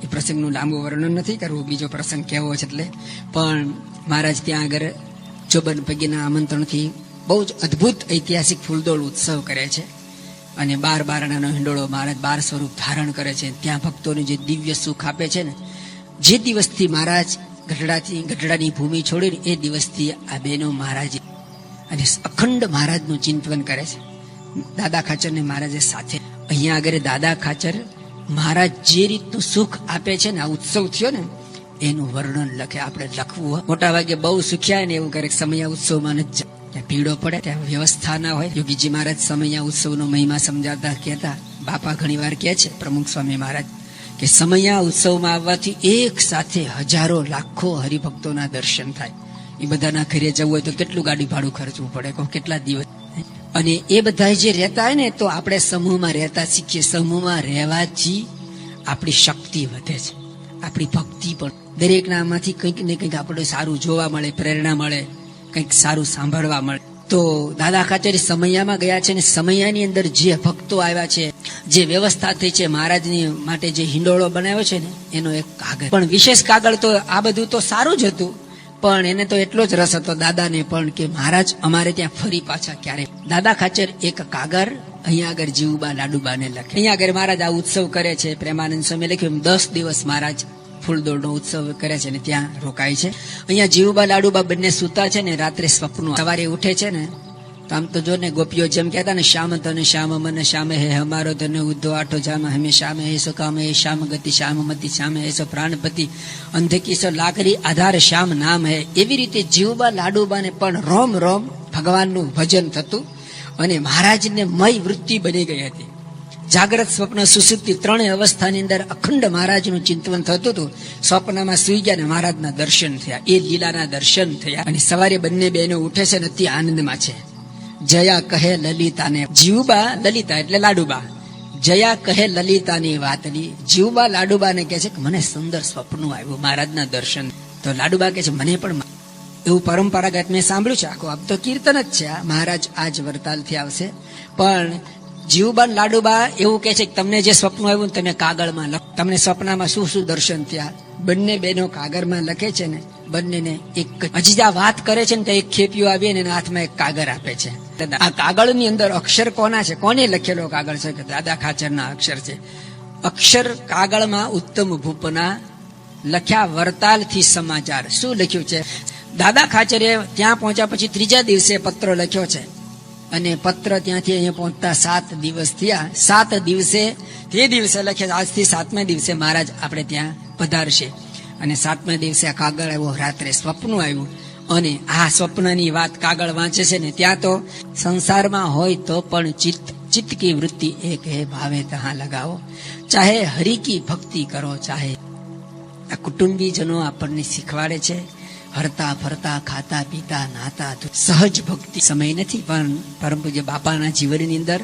એ પ્રસંગનું લાંબુ વર્ણન નથી કરવું, બીજો પ્રસંગ કેવો છે એટલે. પણ મહારાજ ત્યાં આગળ જોબન પગીના આમંત્રણથી બહુ જ અદભુત ઐતિહાસિક ફૂલદોળ ઉત્સવ કરે છે. અને 12 બારણાનો હિંડોળો મહારાજ 12 સ્વરૂપ ધારણ કરે છે. ત્યાં ભક્તોને જે દિવ્ય સુખ આપે છે ને, જે દિવસથી મહારાજ ગઢડાની ભૂમિ છોડીને એ દિવસથી આ બહેનો મહારાજ અને અખંડ મહારાજનું ચિંતન કરે છે. દાદા ખાચરને મહારાજે સાથે અહીંયા આગળ દાદા ખાચર મહારાજ જે રીતનું સુખ આપે છે ને, આ ઉત્સવ થયો ને એનું વર્ણન લખે. આપણે લખવું મોટા ભાગે બહુ સુખ્યા ને એવું કરે, સમય ઉત્સવમાં નથી ત્યાં ભીડો પડે, ત્યાં વ્યવસ્થા ના હોય. યોગીજી મહારાજ સમયા ઉત્સવનો મહિમા સમજાવતા કહેતા, બાપા ઘણી વાર કહે છે પ્રમુખ સ્વામી મહારાજ કે સમયા ઉત્સવમાં આવવાથી એક સાથે હજારો લાખો હરિભક્તોના દર્શન થાય. એ બધાના ઘરે જવું હોય તો કેટલું ગાડી ભાડું ખર્ચવું પડે, કેટલા દિવસ. અને એ બધા જે રહેતા હોય ને તો આપણે સમૂહમાં રહેતા શીખીએ. સમૂહમાં રહેવાથી આપણી શક્તિ વધે છે, આપણી ભક્તિ પણ. દરેકનામાંથી કંઈક ને કંઈક આપણે સારું જોવા મળે, પ્રેરણા મળે, કંઈક સારું સાંભળવા મળે. તો દાદા ખાચર સમયામાં ગયા છે ને સમયાની અંદર જે ભક્તો આવ્યા છે, જે વ્યવસ્થા થઈ છે, મહારાજની માટે જે હિંડોળો બનાવ્યો છે ને એનો એક કાગળ, પણ વિશેષ કાગળ તો આ બધું તો સારું જ હતું, પણ એને તો એટલો જ રસ હતો દાદાને પણ કે મહારાજ અમારે ત્યાં ફરી પાછા ક્યારે. દાદા ખાચર એક કાગર અહીંયા આગળ જીવુબા લાડુબાને લખે. અહીંયા આગળ મહારાજ આ ઉત્સવ કરે છે. પ્રેમાનંદ સ્વામી લખ્યું 10 દિવસ મહારાજ ફૂલદોડનો ઉત્સવ કરે છે ને ત્યાં રોકાય છે. અહીંયા જીવુબા લાડુબા બંને સૂતા છે ને રાત્રે સ્વપ્ન, સવારે ઉઠે છે ને તો આમ તો જો ને ગોપીઓ જેમ કહેતા ને શ્યામ તને શ્યામ મને શ્યામ હે હમારો તને ઉદ્ધો આઠો જામ હમે શ્યામ હે સો કામ હે શ્યામ ગતિ શ્યામ મતિ શ્યામ હે સો પ્રાણપતિ અંધે કિશો લાકરી આધાર શ્યામ નામ હે. એવી રીતે જીવુબા લાડુબાને પણ રોમ રોમ ભગવાનનું ભજન થતું અને મહારાજને મય વૃત્તિ બની ગઈ હતી. જાગ્રત સ્વપ્ન સુસુપ્તિ ત્રણેય અવસ્થાની અંદર અખંડ મહારાજનું ચિંતન થતું હતું. સ્વપ્નમાં સુઈ ગયા ને મહારાજના દર્શન થયા, એ લીલાના દર્શન થયા. અને સવારે બંને બહેનો ઉઠે છે ને અતિ આનંદમાં છે. જયા કહે લલિતાને, જીવુબા લલિતા એટલે લાડુબા, જયા કહે લલિતાની વાતની. જીવુબા લાડુબાને કહે છે કે મને સુંદર સ્વપ્ન આવ્યું મહારાજના દર્શન. તો લાડુબા કહે છે મને પણ એવું પરંપરાગત મેં સાંભળ્યું છે, આખું આપ તો કીર્તન જ છે, મહારાજ આજ વરતાલથી આવશે. પણ જીવુબા લાડુબા એવું કહે છે કે તમને જે સ્વપ્ન આવ્યું ને તમે કાગળમાં લખો, તમને સ્વપ્નમાં શું શું દર્શન થયા. બંને બહેનો કાગળમાં લખે છે ને બંનેને એક હજી આ વાત કરે છે ને તો એક ખેપિયો આવી ને હાથમાં એક કાગળ આપે છે. આ કાગળની અંદર અક્ષર કોના છે, કોને લખેલો કાગળ છે કે દાદા ખાચરના અક્ષર છે. અક્ષર કાગળમાં ઉત્તમ ભૂપના લખ્યા વરતાલથી સમાચાર. શું લખ્યું છે? દાદા ખાચરે ત્યાં પહોંચ્યા પછી ત્રીજા દિવસે પત્ર લખ્યો છે અને પત્ર ત્યાંથી અહીંયા પહોંચતા 7 દિવસ થયા. 7 દિવસે તે દિવસે લખે આજથી 7મા દિવસે મહારાજ આપણે ત્યાં પધારશે. અને 7મા દિવસે આ કાગળ આવ્યો, રાત્રે સ્વપ્ન આવ્યું અને આ સ્વપ્નની વાત કાગળ વાંચે છે ને ત્યાં તો સંસારમાં હોય તો પણ ચિત્ત કી વૃત્તિ એક હે ભાવે તહાં લગાવો, ચાહે હરિ કી ભક્તિ કરો ચાહે. આ કુટુંબીજનો આપણને શીખવાડે છે હરતા ફરતા ખાતા પીતા નાતા સહજ ભક્તિ સમય નથી. પણ પરમ પૂજ્ય બાપાના જીવનની અંદર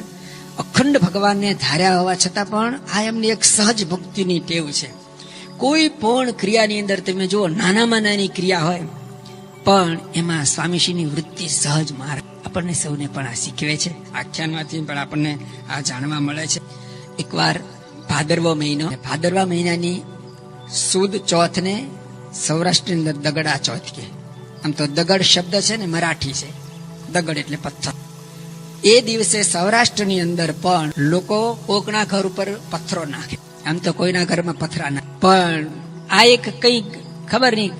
અખંડ ભગવાનને ધાર્યા હોવા છતાં પણ આ એમની એક સહજ ભક્તિની ટેવ છે. કોઈ પણ ક્રિયાની અંદર તમે જુઓ, નાનામાં નાની ક્રિયા હોય પણ એમાં સ્વામીશ્રીની વૃત્તિ સહજ માર્ગ આપણને સૌને પણ આ શીખવે છે. આખ્યાનમાંથી પણ આપણને આ જાણવા મળે છે. એકવાર ભાદરવો મહિનો, ભાદરવા મહિનાની સુદ ચોથને સૌરાષ્ટ્રની અંદર દગડા ચોથ કે. આમ તો દગડ શબ્દ છે ને મરાઠી છે, દગડ એટલે પથ્થર. એ દિવસે સૌરાષ્ટ્રની અંદર પણ લોકો કોકના ઘર ઉપર પથ્થરો નાખે. આમ તો કોઈના ઘરમાં પથરા ના, પણ આ એક કઈ ખબર નહીં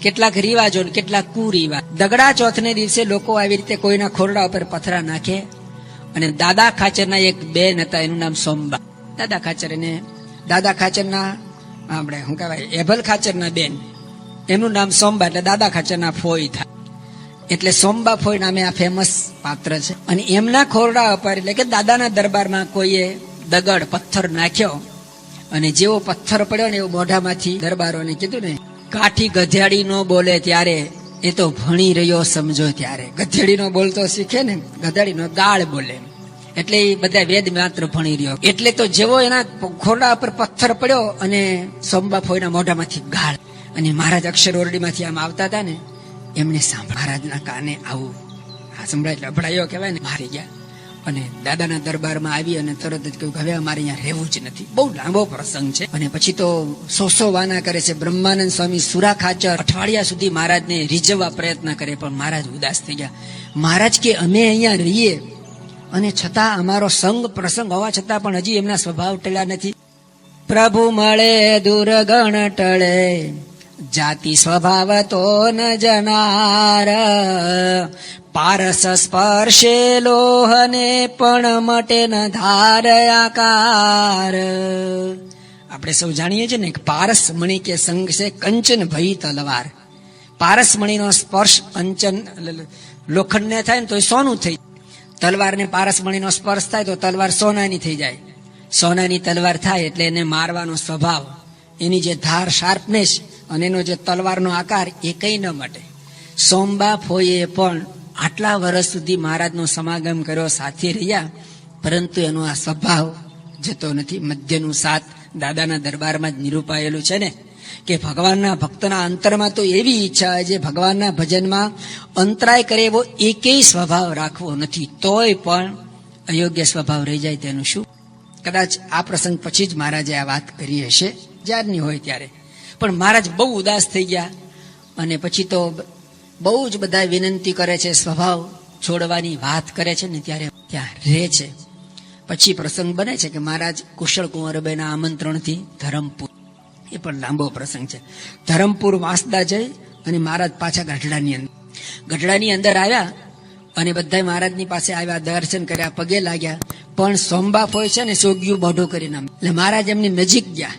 કેટલાક રિવાજો કેટલાક કુરિવાજ. દગડા ચોથને દિવસે લોકો આવી રીતે કોઈના ખોરડા ઉપર પથરા નાખે. અને દાદા ખાચરના એક બેન હતા, એનું નામ સોમબા. દાદા ખાચર એને દાદા ખાચરના આપણે શું કહેવાય એભલ ખાચરના બેન, એમનું નામ સોમબા એટલે દાદા ખાચરના ફોઈ થાય. એટલે સોમબા ફોઈ નામે આ ફેમસ પાત્ર છે. અને એમના ખોરડા ઉપર એટલે કે દાદાના દરબારમાં કોઈએ દગડ પથ્થર નાખ્યો અને જેવો પથ્થર પડ્યો ને એવું મોઢામાંથી દરબારોને કીધું ને, કાઠી ગધેડી નો બોલે ત્યારે એ તો ભણી રહ્યો સમજો ત્યારે. ગધેડી નો બોલતો શીખે ને, ગધેડી નો ગાળ બોલે એટલે એ બધા વેદ માત્ર ભણી રહ્યો. એટલે તો જેવો એના ખોરડા ઉપર પથ્થર પડ્યો અને સોમબા ફોઈના મોઢામાંથી ગાળ. અને મહારાજ અક્ષર ઓરડીમાંથી આમ આવતા હતા ને, એમને સાંભળ મહારાજના કાને આવું સંભળાય એટલે અભડાયો કહેવાય ને, મારી ગયા. અને દાદાના દરબારમાં આવી અને તરત જ કહ્યું હવે અમારે અહીંયા રહેવું જ નથી. બહુ લાંબો પ્રસંગ છે. અને પછી તો સો વાના કરે છે. બ્રહ્માનંદ સ્વામી સુરા ખાચર અઠવાડિયા સુધી મહારાજને રીઝવવા પ્રયત્ન કરે પણ મહારાજ ઉદાસ થઈ ગયા. મહારાજ કે અમે અહીંયા રહીએ અને છતાં અમારો સંગ પ્રસંગ હોવા છતાં પણ હજી એમના સ્વભાવ ટળ્યા નથી. પ્રભુ મળે દુર્ગણ ટળે, જાતિ સ્વભાવ તો ન જનાર, પારસ સ્પર્શે લોહને પણ મટે ન ધાર આકાર. આપણે સૌ જાણીએ છીએ ને કે પારસ મણી કે સંગ છે કંચન ભઈ તલવાર. પારસ મણીનો સ્પર્શ કંચન લોખંડને થાય ને તો એ સોનું થઈ જાય. તલવારને પારસ મણીનો સ્પર્શ થાય તો તલવાર સોનાની થઈ જાય. સોનાની તલવાર થાય એટલે એને મારવાનો સ્વભાવ, એની જે ધાર શાર્પનેસ અને એનો જે તલવારનો આકાર એ કઈ ન મટે. સોમબા ફોઈએ પણ આટલા વર્ષ સુધી મહારાજનો સમાગમ કર્યો, સાથે રહ્યા, પરંતુ એનો આ સ્વભાવ જતો નથી. મધ્યનું સાત દાદાના દરબારમાં જ નિરૂપાયેલું છે ને કે ભગવાનના ભક્તના અંતરમાં તો એવી ઈચ્છા છે ભગવાનના ભજનમાં અંતરાય કરે એવો એકેય સ્વભાવ રાખવો નથી. તોય પણ અયોગ્ય સ્વભાવ રહી જાય તેનું શું? કદાચ આ પ્રસંગ પછી જ મહારાજે આ વાત કરી હશે, જ્યારની હોય ત્યારે. પણ મહારાજ બહુ ઉદાસ થઈ ગયા અને પછી તો બહુ જ બધા વિનંતી કરે છે, સ્વભાવ છોડવાની વાત કરે છે ને ત્યારે ત્યાં રહે છે. પછી પ્રસંગ બને છે કે મહારાજ કુશળ કુંવરબાઈના આમંત્રણથી ધરમપુર, એ પણ લાંબો પ્રસંગ છે, ધરમપુર વાંસદા જઈ અને મહારાજ પાછા ગઢડાની અંદર આવ્યા અને બધા મહારાજની પાસે આવ્યા, દર્શન કર્યા, પગે લાગ્યા. પણ સોમબાપ હોય છે ને સોગ્યું મોઢું કરીને, એટલે મહારાજ એમની નજીક ગયા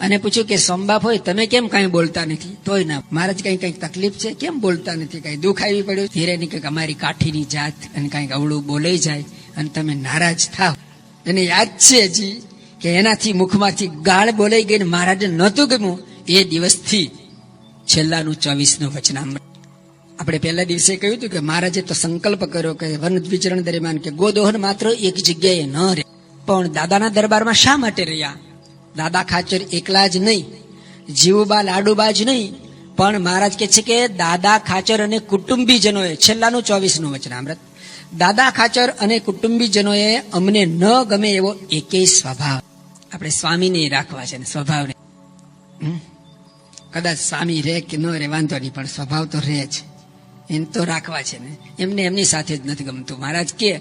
અને પૂછ્યું કે સોમબાપ હોય તમે કેમ કઈ બોલતા નથી? તોય ના. મહારાજ કઈ તકલીફ છે, કેમ બોલતા નથી? કઈ દુઃખ આવી પડ્યું? ધીરે ની કે અમારી કાઠીની જાત અને કઈક અવળું બોલાઈ જાય અને તમે નારાજ થાવ. એને યાદ છે હજી કે એનાથી મુખમાંથી ગાળ બોલાઈ ગઈ ને મહારાજને નહોતું ગમ્યું. એ દિવસથી છેલ્લાનું 24નું વચનામૃત. આપણે પહેલા દિવસે કહ્યું હતું કે મહારાજે તો સંકલ્પ કર્યો કે વન વિચરણ દરમિયાન કે ગોદોહન માત્ર એક જગ્યાએ ન રહે. પણ દાદાના દરબારમાં શા માટે રહ્યા? દાદા ખાચર એકલા જ નહીં, જીવુબા લાડુબા જ નહીં, પણ મહારાજ કે છે કે દાદા ખાચર અને કુટુંબીજનોએ, છેલ્લાનું 24નું વચનામૃત, દાદા ખાચર અને કુટુંબીજનોએ અમને ન ગમે એવો એકેય સ્વભાવ, આપણે સ્વામીને રાખવા છે ને સ્વભાવને. કદાચ સ્વામી રહે કે ન રહે વાંધો નહીં, પણ સ્વભાવ તો રહે જ, એમ તો રાખવા છે ને. એમને એમની સાથે જ નથી ગમતું. મહારાજ કે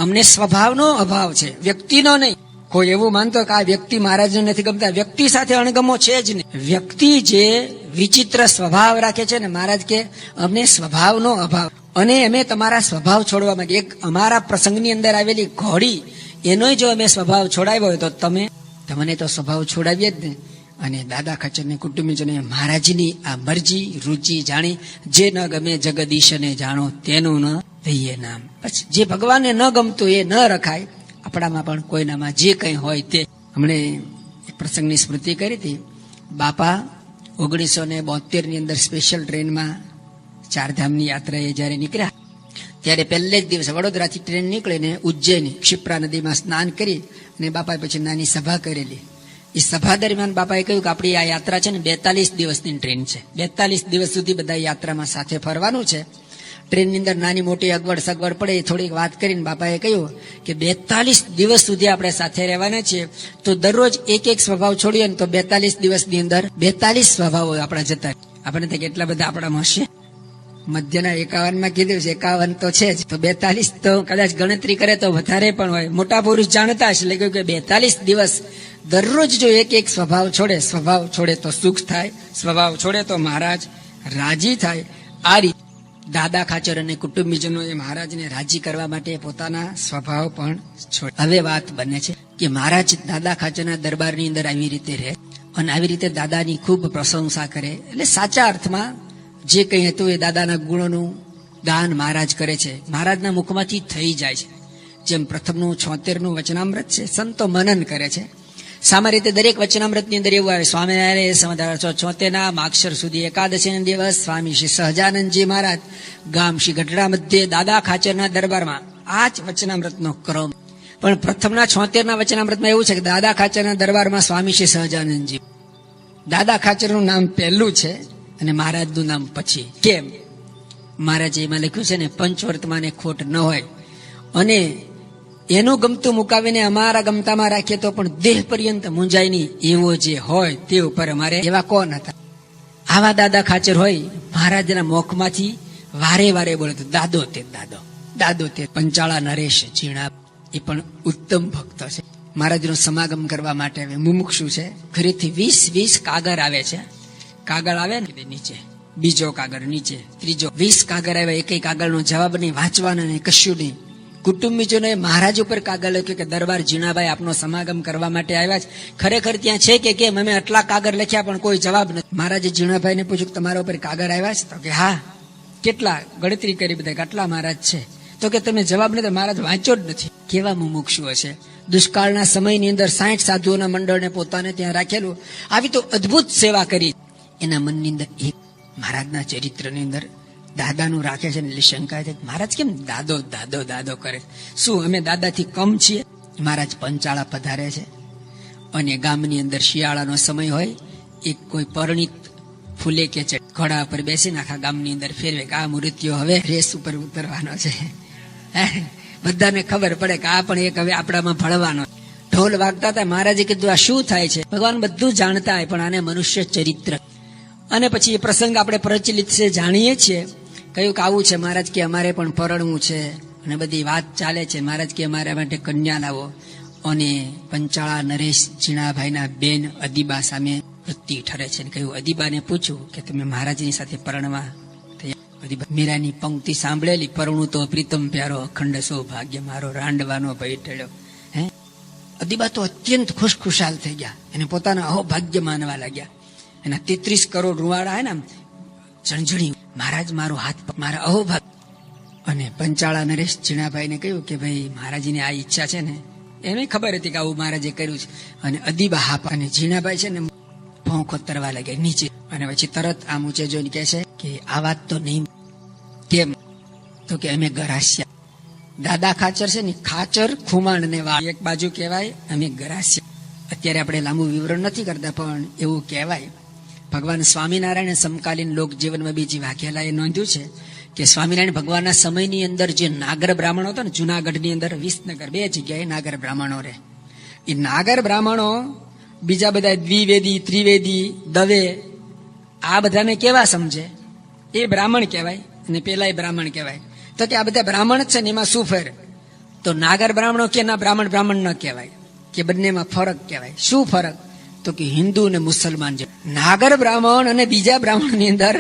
અમને સ્વભાવનો અભાવ છે, વ્યક્તિનો નહીં. કોઈ એવું માનતો કે આ વ્યક્તિ મહારાજને નથી ગમતા, વ્યક્તિ સાથે અણગમો છે જ નહીં. વ્યક્તિ જે વિચિત્ર સ્વભાવ રાખે છે ને, મહારાજ કે અમને સ્વભાવનો અભાવ, અને અમે તમારા સ્વભાવ છોડવા માંગીએ. એક અમારા પ્રસંગની અંદર આવેલી ઘોડી, એનો જો અમે સ્વભાવ છોડાવ્યો હોય તો તમને તો સ્વભાવ છોડાવીએ જ ને. અને દાદા ખાચરને કુટુંબીજોને મહારાજની આ મરજી રુચિ જાણી, જે ન ગમે જગદીશને જાણો તેનું ન દઈએ નામ. પછી જે ભગવાનને ન ગમતું એ ન રખાય. આપણામાં પણ કોઈનામાં જે કંઈ હોય તે. હમણે એક પ્રસંગની સ્મૃતિ કરી હતી. બાપા 1972 ની અંદર સ્પેશિયલ ટ્રેનમાં ચારધામની યાત્રાએ જયારે નીકળ્યા, ત્યારે પહેલે જ દિવસે વડોદરાથી ટ્રેન નીકળીને ઉજ્જૈની ક્ષિપ્રા નદીમાં સ્નાન કરી અને બાપાએ પછી નાની સભા કરેલી. એ સભા દરમિયાન બાપાએ કહ્યું કે આપણી આ યાત્રા છે ને 42 દિવસની ટ્રેન છે, 42 દિવસ સુધી બધા યાત્રામાં સાથે ફરવાનું છે. ટ્રેનની અંદર નાની મોટી અગવડ સગવડ પડે એ થોડીક વાત કરીને બાપાએ કહ્યું કે 42 દિવસ સુધી આપણે સાથે રહેવાના છીએ, તો દરરોજ એક સ્વભાવ છોડીએ ને તો 42 દિવસની અંદર 42 સ્વભાવો આપણા જતા. આપણે તો કેટલા બધા આપણામાં હશે? મધ્યના 51માં કીધું છે, 51 તો છે જ, તો 42 તો કદાચ ગણતરી કરે તો વધારે પણ હોય. મોટા પુરુષ જાણતા હશે, એટલે કે 42 દિવસ દરરોજ જો એક સ્વભાવ છોડે તો સુખ થાય, સ્વભાવ છોડે તો મહારાજ રાજી થાય. આ રીતે દાદા ખાચર અને કુટુંબીજનોએ મહારાજને રાજી કરવા માટે પોતાના સ્વભાવ પણ છોડે. હવે વાત બને છે કે મહારાજ દાદા ખાચરના દરબારની અંદર આવી રીતે રહે અને આવી રીતે દાદાની ખૂબ પ્રશંસા કરે. એટલે સાચા અર્થમાં જે કંઈ હતું એ દાદાના ગુણોનું દાન મહારાજ કરે છે, મહારાજના મુખમાંથી થઈ જાય છે. જેમ પ્રથમનું 76નું વચનામૃત છે, સંતો મનન કરે છે. સામાન્ય રીતે દરેક વચનામૃતની અંદર એવું આવે, સ્વામિનારાયણ સંવત 1876 માગશર સુધી એકાદશીના દિવસ સ્વામી શ્રી સહજાનંદજી મહારાજ ગામ શ્રી ગઢડા મધ્યે દાદા ખાચરના દરબારમાં. આ જ વચનામૃતનો ક્રમ. પણ પ્રથમના 76ના વચનામૃતમાં એવું છે કે દાદા ખાચરના દરબારમાં સ્વામી શ્રી સહજાનંદજી. દાદા ખાચરનું નામ પહેલું છે અને મહારાજનું નામ પછી. કેમ? મહારાજે એમાં લખ્યું છે ને, પંચવર્તમાને ખોટ ન હોય અને એનું ગમતું મુકાવીને અમારા ગમતામાં રાખીએ તો પણ દેહ પર્યંત મૂંઝાય નહીં, એવો જે હોય તે ઉપર અમારે. એવા કોણ હતા? આવા દાદા ખાચર હોય. મહારાજના મુખમાંથી વારે વારે બોલે તો દાદો તે. પંચાળા નરેશ ઝીણા એ પણ ઉત્તમ ભક્ત છે. મહારાજનો સમાગમ કરવા માટે હવે મુમુક્ષુ છે. ઘરેથી 20 કાગળ આવે છે. કાગળ આવે ને નીચે, બીજો કાગળ નીચે, ત્રીજો, 20 કાગળ આવે. એક કાગળનો જવાબ નહીં, વાંચવાના નહીં, કશું નહીં. કુટુંબીજોને મહારાજ ઉપર કાગળ લખ્યું કે દરબાર ઝીણાભાઈ આપનો સમાગમ કરવા માટે આવ્યા છે. ખરેખર ત્યાં છે કે કેમ? અમે આટલા કાગળ લખ્યા પણ કોઈ જવાબ નથી. મહારાજે ઝીણાભાઈને પૂછ્યું કે તમારા ઉપર કાગળ આવ્યા છે? તો કે હા. કેટલા? ગણતરી કરી બધા, આટલા મહારાજ છે. તો કે તમે જવાબ નથી? મહારાજ વાંચ્યો જ નથી. કેવા મુમુક્ષુ હશે! દુષ્કાળના સમયની અંદર 60 સાધુઓના મંડળને પોતાને ત્યાં રાખેલું. આવી તો અદભુત સેવા કરી. એના મનની અંદર એક મહારાજના ચરિત્રની અંદર દાદાનું રાખે છે. એટલે શંકા છે, મહારાજ કેમ દાદો કરે? શું અમે દાદાથી કમ છીએ? મહારાજ પંચાળા પધારે છે અને ગામની અંદર શિયાળાનો સમય હોય, એક કોઈ પરણિત ફૂલે કે ઘોડા પર બેસીને આખા ગામની અંદર ફેરવે કે આ મૃત્યુ હવે રેસ ઉપર ઉતરવાનો છે. બધાને ખબર પડે કે આ પણ એક હવે આપણામાં ભળવાનો. ઢોલ વાગતા હતા. મહારાજે કીધું આ શું થાય છે? ભગવાન બધું જાણતા હોય, પણ આને મનુષ્ય ચરિત્ર અને પછી એ પ્રસંગ આપણે પ્રચલિત છે, જાણીએ છીએ. કહ્યું કે આવું છે મહારાજ કે અમારે પણ પરણવું છે અને બધી વાત ચાલે છે. મહારાજ કે અમારા માટે કન્યા લાવો. અને પંચાળા નરેશ ઝીણાભાઈના બેન અદીબા સામે વૃત્તિ ઠરે છે. કહ્યું અદીબાને પૂછ્યું કે તમે મહારાજની સાથે પરણવા તૈયાર? અદીબા મીરાની પંક્તિ સાંભળેલી, પરણું તો પ્રીતમ પ્યારો અખંડ સૌભાગ્ય મારો રાંડવાનો ભય ટળ્યો. હે, અદીબા તો અત્યંત ખુશખુશાલ થઈ ગયા, એને પોતાના અહોભાગ્ય માનવા લાગ્યા. એના 33 કરોડ રૂવાડા હે ને જણજણી, મહારાજ મારો હાથ મારા અહોભાગ્ય. અને પંચાળા નરેશ ઝીણાભાઈને કહ્યું કે ભાઈ મહારાજીની આ ઈચ્છા છે ને, એને ખબર હતી કે આવું મહારાજે કર્યું છે. અને અદીબા હા. અને ઝીણાભાઈ છે ને ભોંખો તરવા લાગ્યા નીચે. અને પછી તરત આમ ઊંચે જોઈને કહે છે કે આ વાત તો નહીં. કેમ? તો કે અમે ગરાસ્યા. દાદા ખાચર છે ને, ખાચર ખુમાણ ને વા એક બાજુ કહેવાય, અમે ગરાસ્યા. અત્યારે આપણે લાંબુ વિવરણ નથી કરતા, પણ એવું કહેવાય. ભગવાન સ્વામિનારાયણ સમકાલીન લોક જીવનમાં બીજી વાઘેલાએ નોંધ્યું છે કે સ્વામિનારાયણ ભગવાનના સમયની અંદર જે નાગર બ્રાહ્મણો હતા ને, જુનાગઢની અંદર વિસનગર 2 જગ્યાએ નાગર બ્રાહ્મણો રહે. એ નાગર બ્રાહ્મણો બીજા બધા દ્વિવેદી, ત્રિવેદી, દવે આ બધાને કેવા સમજે? એ બ્રાહ્મણ કહેવાય અને પેલા એ બ્રાહ્મણ કહેવાય. તો કે આ બધા બ્રાહ્મણ છે ને, એમાં શું ફેર? તો નાગર બ્રાહ્મણો કે ના, બ્રાહ્મણ ન કહેવાય, કે બંનેમાં ફરક કહેવાય. શું ફરક? તો કે હિન્દુ અને મુસલમાન છે. નાગર બ્રાહ્મણ અને બીજા બ્રાહ્મણની અંદર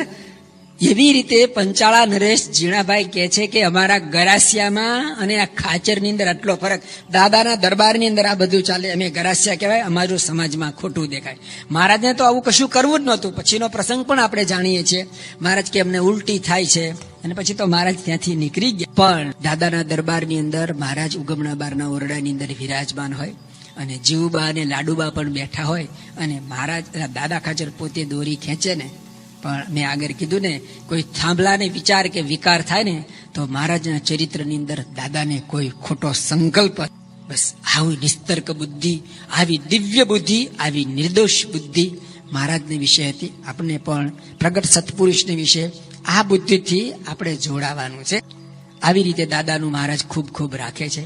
એવી રીતે પંચાળા નરેશ ઝીણાભાઈ કહે છે કે અમારા ગરાસિયામાં અને આ ખાચરની અંદર આટલો ફરક. દાદાના દરબારની અંદર આ બધું ચાલે, અમે ગરાસિયા કહેવાય, અમારું સમાજમાં ખોટું દેખાય. મહારાજને તો આવું કશું કરવું જ નહોતું. પછીનો પ્રસંગ પણ આપણે જાણીએ છીએ. મહારાજ કે અમને ઉલટી થાય છે, અને પછી તો મહારાજ ત્યાંથી નીકળી ગયા. પણ દાદાના દરબારની અંદર મહારાજ ઉગમણા બારના ઓરડાની અંદર વિરાજમાન હોય, અને જીવુબા અને લાડુબા પણ બેઠા હોય, અને મહારાજ દાદા ખાચર પોતે દોરી ખેંચે ને, પણ મેં આગળ કીધું ને, કોઈ થાંભલાને વિચાર કે વિકાર થાય ને, તો મહારાજના ચરિત્રની અંદર દાદાને કોઈ ખોટો સંકલ્પ, બસ આવી નિસ્તર્ક બુદ્ધિ, આવી દિવ્ય બુદ્ધિ, આવી નિર્દોષ બુદ્ધિ મહારાજની વિશે હતી. આપણને પણ પ્રગટ સત્પુરુષની વિશે આ બુદ્ધિથી આપણે જોડાવાનું છે. આવી રીતે દાદાનું મહારાજ ખૂબ ખૂબ રાખે છે.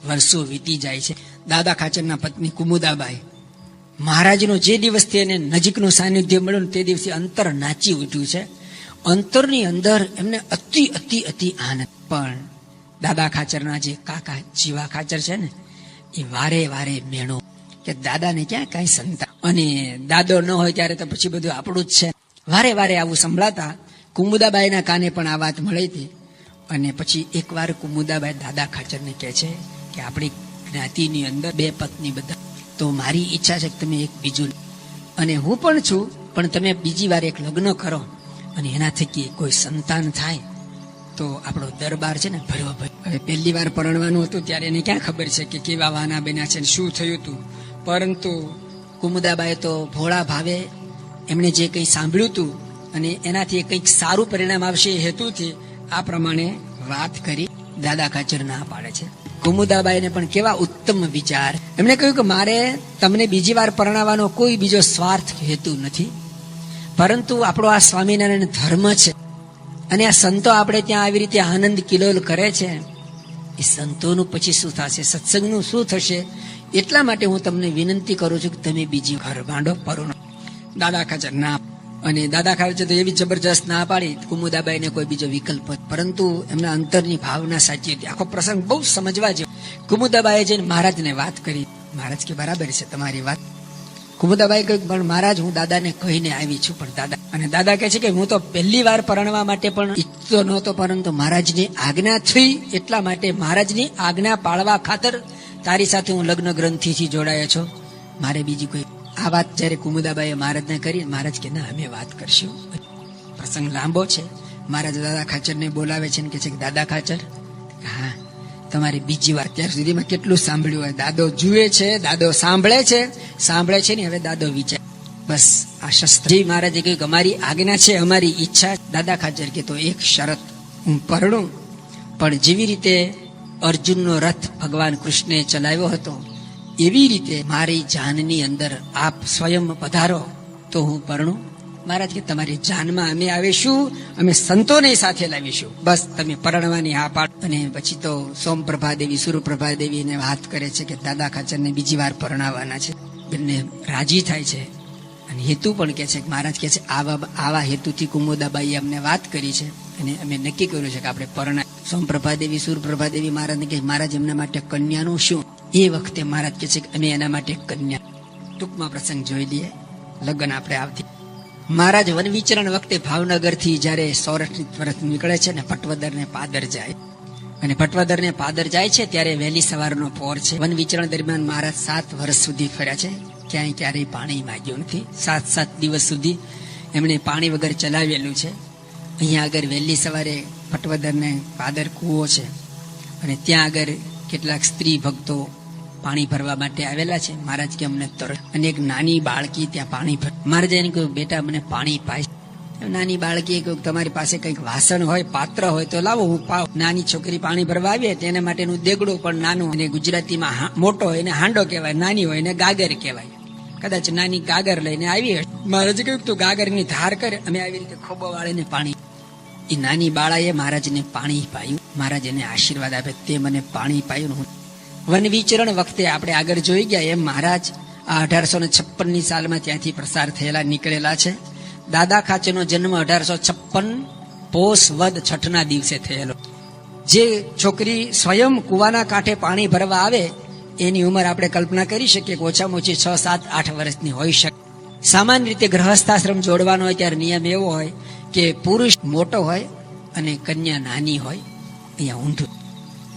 વર્ષો વીતી જાય છે. દાદા ખાચરના પત્ની કુમુદાબાઈ, મહારાજનો જે દિવસથી એને નજીકનું સાનિધ્ય મળ્યું તે દિવસે અંતર નાચી ઉઠ્યું છે. અંતરની અંદર એમને અતિ અતિ અતિ આનંદ. પણ દાદા ખાચરના જે કાકા જીવા ખાચર છે ને, એ વારે વારે મેણો કે દાદાને ક્યાં કઈ સંતાન, અને દાદો ન હોય ત્યારે તો પછી બધું આપણું જ છે. વારે વારે આવું સંભળાતા કુમુદાબાઈના કાને પણ આ વાત મળી હતી. અને પછી એકવાર કુમુદાબાઈ દાદા ખાચરને કહે છે કે આપણી જ્ઞાતિની અંદર 2 પત્ની બધા, તો મારી ઈચ્છા છે કે તમે એક બીજું, અને હું પણ છું, પણ તમે બીજી વાર એક લગ્ન કરો અને એના થકી કોઈ સંતાન થાય તો આપણો દરબાર છે ને ભરવો ભર્યો. હવે પહેલી વાર પરણવાનું હતું ત્યારે એને ક્યાં ખબર છે કે કેવા વાના બન્યા છે, શું થયું હતું. પરંતુ કુમુદાબાઈ તો ભોળા ભાવે એમણે જે કંઈ સાંભળ્યું હતું અને એનાથી કંઈક સારું પરિણામ આવશે એ હેતુથી આ પ્રમાણે વાત કરી. દાદા ખાચર ના પાડે છે. કુમુદાબાઈને પણ કેવા ઉત્તમ વિચાર. એમણે કહ્યું કે મારે તમને બીજી વાર પરણાવવાનો કોઈ બીજો સ્વાર્થ હેતુ નથી, પરંતુ આપણો આ સ્વામિનારાયણ ધર્મ છે, અને આ સંતો આપણે ત્યાં આવી રીતે આનંદ કિલોલ કરે છે, એ સંતોનું પછી શું થશે, સત્સંગનું શું થશે, એટલા માટે હું તમને વિનંતી કરું છું કે તમે બીજી ઘર બાંધો, પરણો. દાદા ખાચર ના, અને દાદા ખાચર તો એવી જબરજસ્ત ના પાડી, કુમુદાબાઈને કોઈ બીજો વિકલ્પ, પરંતુ એમના અંતરની ભાવના સાચી હતી. આખો પ્રસંગ બહુ સમજવા જેવો. કુમુદાબાઈએ જઈને મહારાજને વાત કરી. મહારાજ કે બરાબર છે તમારી વાત. કુમુદાબાઈ કહ્યું પણ મહારાજ હું દાદાને કહીને આવી છું. પણ દાદા, અને દાદા કહે છે કે હું તો પહેલી વાર પરણવા માટે પણ ઈચ્છતો નહોતો, પરંતુ મહારાજની આજ્ઞા થઈ એટલા માટે, મહારાજની આજ્ઞા પાળવા ખાતર તારી સાથે હું લગ્ન ગ્રંથિથી જોડાયો છું. મારે બીજી કોઈ. આ વાત જયારે કુમુદાબાઈએ મહારાજને કરી, મહારાજ કે ના અમે વાત કરશું. પ્રસંગ લાંબો છે. મહારાજ દાદા ખાચરને બોલાવે છે ને કે છે કે દાદા ખાચર, હા તમારી બીજી વાર, અત્યાર સુધીમાં કેટલું સાંભળ્યું હોય. દાદો જુએ છે, દાદો સાંભળે છે ને હવે દાદો વિચાર. બસ આ શસ્ત્ર મહારાજે કહ્યું કે અમારી આજ્ઞા છે, અમારી ઈચ્છા. દાદા ખાચર કે તો એક શરત, હું પરણું, પણ જેવી રીતે અર્જુનનો રથ ભગવાન કૃષ્ણે ચલાવ્યો હતો એવી રીતે મારી જાનની અંદર આપ સ્વયં પધારો તો હું પરણું. મહારાજ કે તમારી જાનમાં અમે આવીશું, અમે સંતોને સાથે લાવીશું, બસ તમે પરણવાની હા પાડ. અને પછી તો સોમપ્રભા દેવી, સુરપ્રભા દેવીને વાત કરે છે કે દાદા ખાચરને બીજી વાર પરણાવવાના છે. બંને રાજી થાય છે. અને હેતુ પણ કે છે, મહારાજ કે છે આવા હેતુથી કુમુદાબાઈએ અમને વાત કરી છે અને અમે નક્કી કર્યું છે કે આપણે પરણા. સોમપ્રભાદેવી સુરપ્રભાદેવી મહારાજને કહે મહારાજ એમના માટે કન્યાનું શું? એ વખતે મહારાજ કે છે કે અમે એના માટે કન્યા. ટૂંકમાં પ્રસંગ જોઈ લઈએ. લગ્ન આપણે આવતી મહારાજ વન વિચરણ વખતે ભાવનગર થી જયારે સૌરાષ્ટ્ર તરફ નીકળે છે ને પટવદર પાદર જાય, અને પટવદર ને પાદર જાય છે ત્યારે વહેલી સવારનો પોર છે. વન વિચરણ દરમિયાન મહારાજ 7 વર્ષ સુધી ફર્યા છે, ક્યાંય ક્યારેય પાણી માંગ્યું નથી. 7 દિવસ સુધી એમણે પાણી વગર ચલાવેલું છે. અહીંયા આગળ વહેલી સવારે પટવદર ને પાદર કૂવો છે અને ત્યાં આગળ કેટલાક સ્ત્રી ભક્તો પાણી ભરવા માટે આવેલા છે. મહારાજ કે અમને તરસ, અને એક નાની બાળકી ત્યાં પાણી ભર. મહારાજે એને કહ્યું બેટા મને પાણી પાય. નાની બાળકી કહ્યું તમારી પાસે કંઈક વાસણ હોય, પાત્ર હોય તો લાવો હું પાવ. નાની છોકરી પાણી ભરવા આવીએ તેના માટેનું દેગડું પણ નાનું, અને ગુજરાતીમાં મોટો હોય એને હાંડો કહેવાય, નાની હોય એને ગાગર કહેવાય. કદાચ નાની ગાગર લઈને આવી હશે. મહારાજે કહ્યું તું ગાગરની ધાર કરે, અમે આવી રીતે ખોબો વાળીને પાણી. એ નાની બાળાએ મહારાજને પાણી પાયું. મહારાજ એને આશીર્વાદ આપે તે મને પાણી પાયું. વન વિચરણ વખતે આપણે આગળ જોઈ ગયા એમ મહારાજ આ 1856 સાલમાં ત્યાંથી પ્રસાર થયેલા નીકળેલા છે. દાદા ખાચરનો જન્મ 1856 પોષ વદ 6ના દિવસે થયેલો. જે છોકરી સ્વયં કુવાના કાંઠે પાણી ભરવા આવે એની ઉંમર આપણે કલ્પના કરી શકીએ કે ઓછામાં ઓછી 6, 7, 8 વર્ષની હોઈ શકે. સામાન્ય રીતે ગૃહસ્થાશ્રમ જોડવાનો હોય ત્યારે નિયમ એવો હોય કે પુરુષ મોટો હોય અને કન્યા નાની હોય. અહીંયા ઊંધું.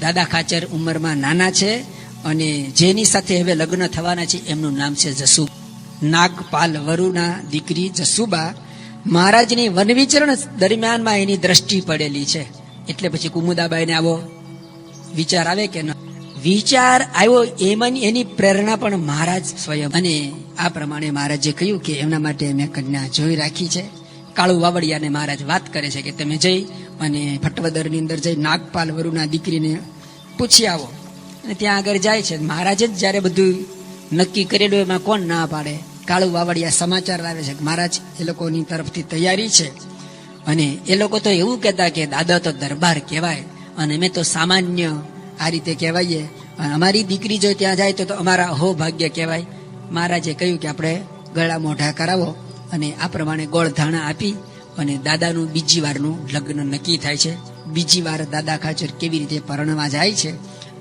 દાદા ખાચર ઉંમરમાં નાના છે અને જેની સાથે હવે લગ્ન થવાના છે એમનું નામ છે જસુ. નાગપાલ વરુના દીકરી જસુબા મહારાજની વન વિચરણ દરમિયાનમાં એની દ્રષ્ટિ પડેલી છે. એટલે પછી કુમુદાબાઈને આવો વિચાર આવે કે ન વિચાર આવ્યો, એની પ્રેરણા પણ મહારાજ સ્વયં. અને આ પ્રમાણે મહારાજે કહ્યું કે એમના માટે મેં કન્યા જોઈ રાખી છે. કાળુ વાવડિયાને મહારાજ વાત કરે છે કે તમે જઈ અને પટવદરની અંદર જઈ નાગપાલ વરુના દીકરીને પૂછી આવો. અને ત્યાં આગળ જાય છે. મહારાજે જ જયારે બધું નક્કી કરેલું એમાં કોણ ના પાડે? કાળુ વાવડિયા સમાચાર લાવે છે કે મહારાજ એ લોકોની તરફથી તૈયારી છે. અને એ લોકો તો એવું કહેતા કે દાદા તો દરબાર કહેવાય અને અમે તો સામાન્ય આ રીતે કહેવાઈએ, અમારી દીકરી જો ત્યાં જાય તો અમારા અહોભાગ્ય કહેવાય. મહારાજે કહ્યું કે આપણે ગળા મોઢા કરાવો, અને આ પ્રમાણે ગોળ ધાણા આપી અને દાદાનું બીજી વારનું લગ્ન નક્કી થાય છે. બીજી વાર દાદા ખાચર કેવી રીતે પરણવા જાય છે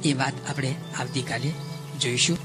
એ વાત આપણે આવતીકાલે જોઈશું.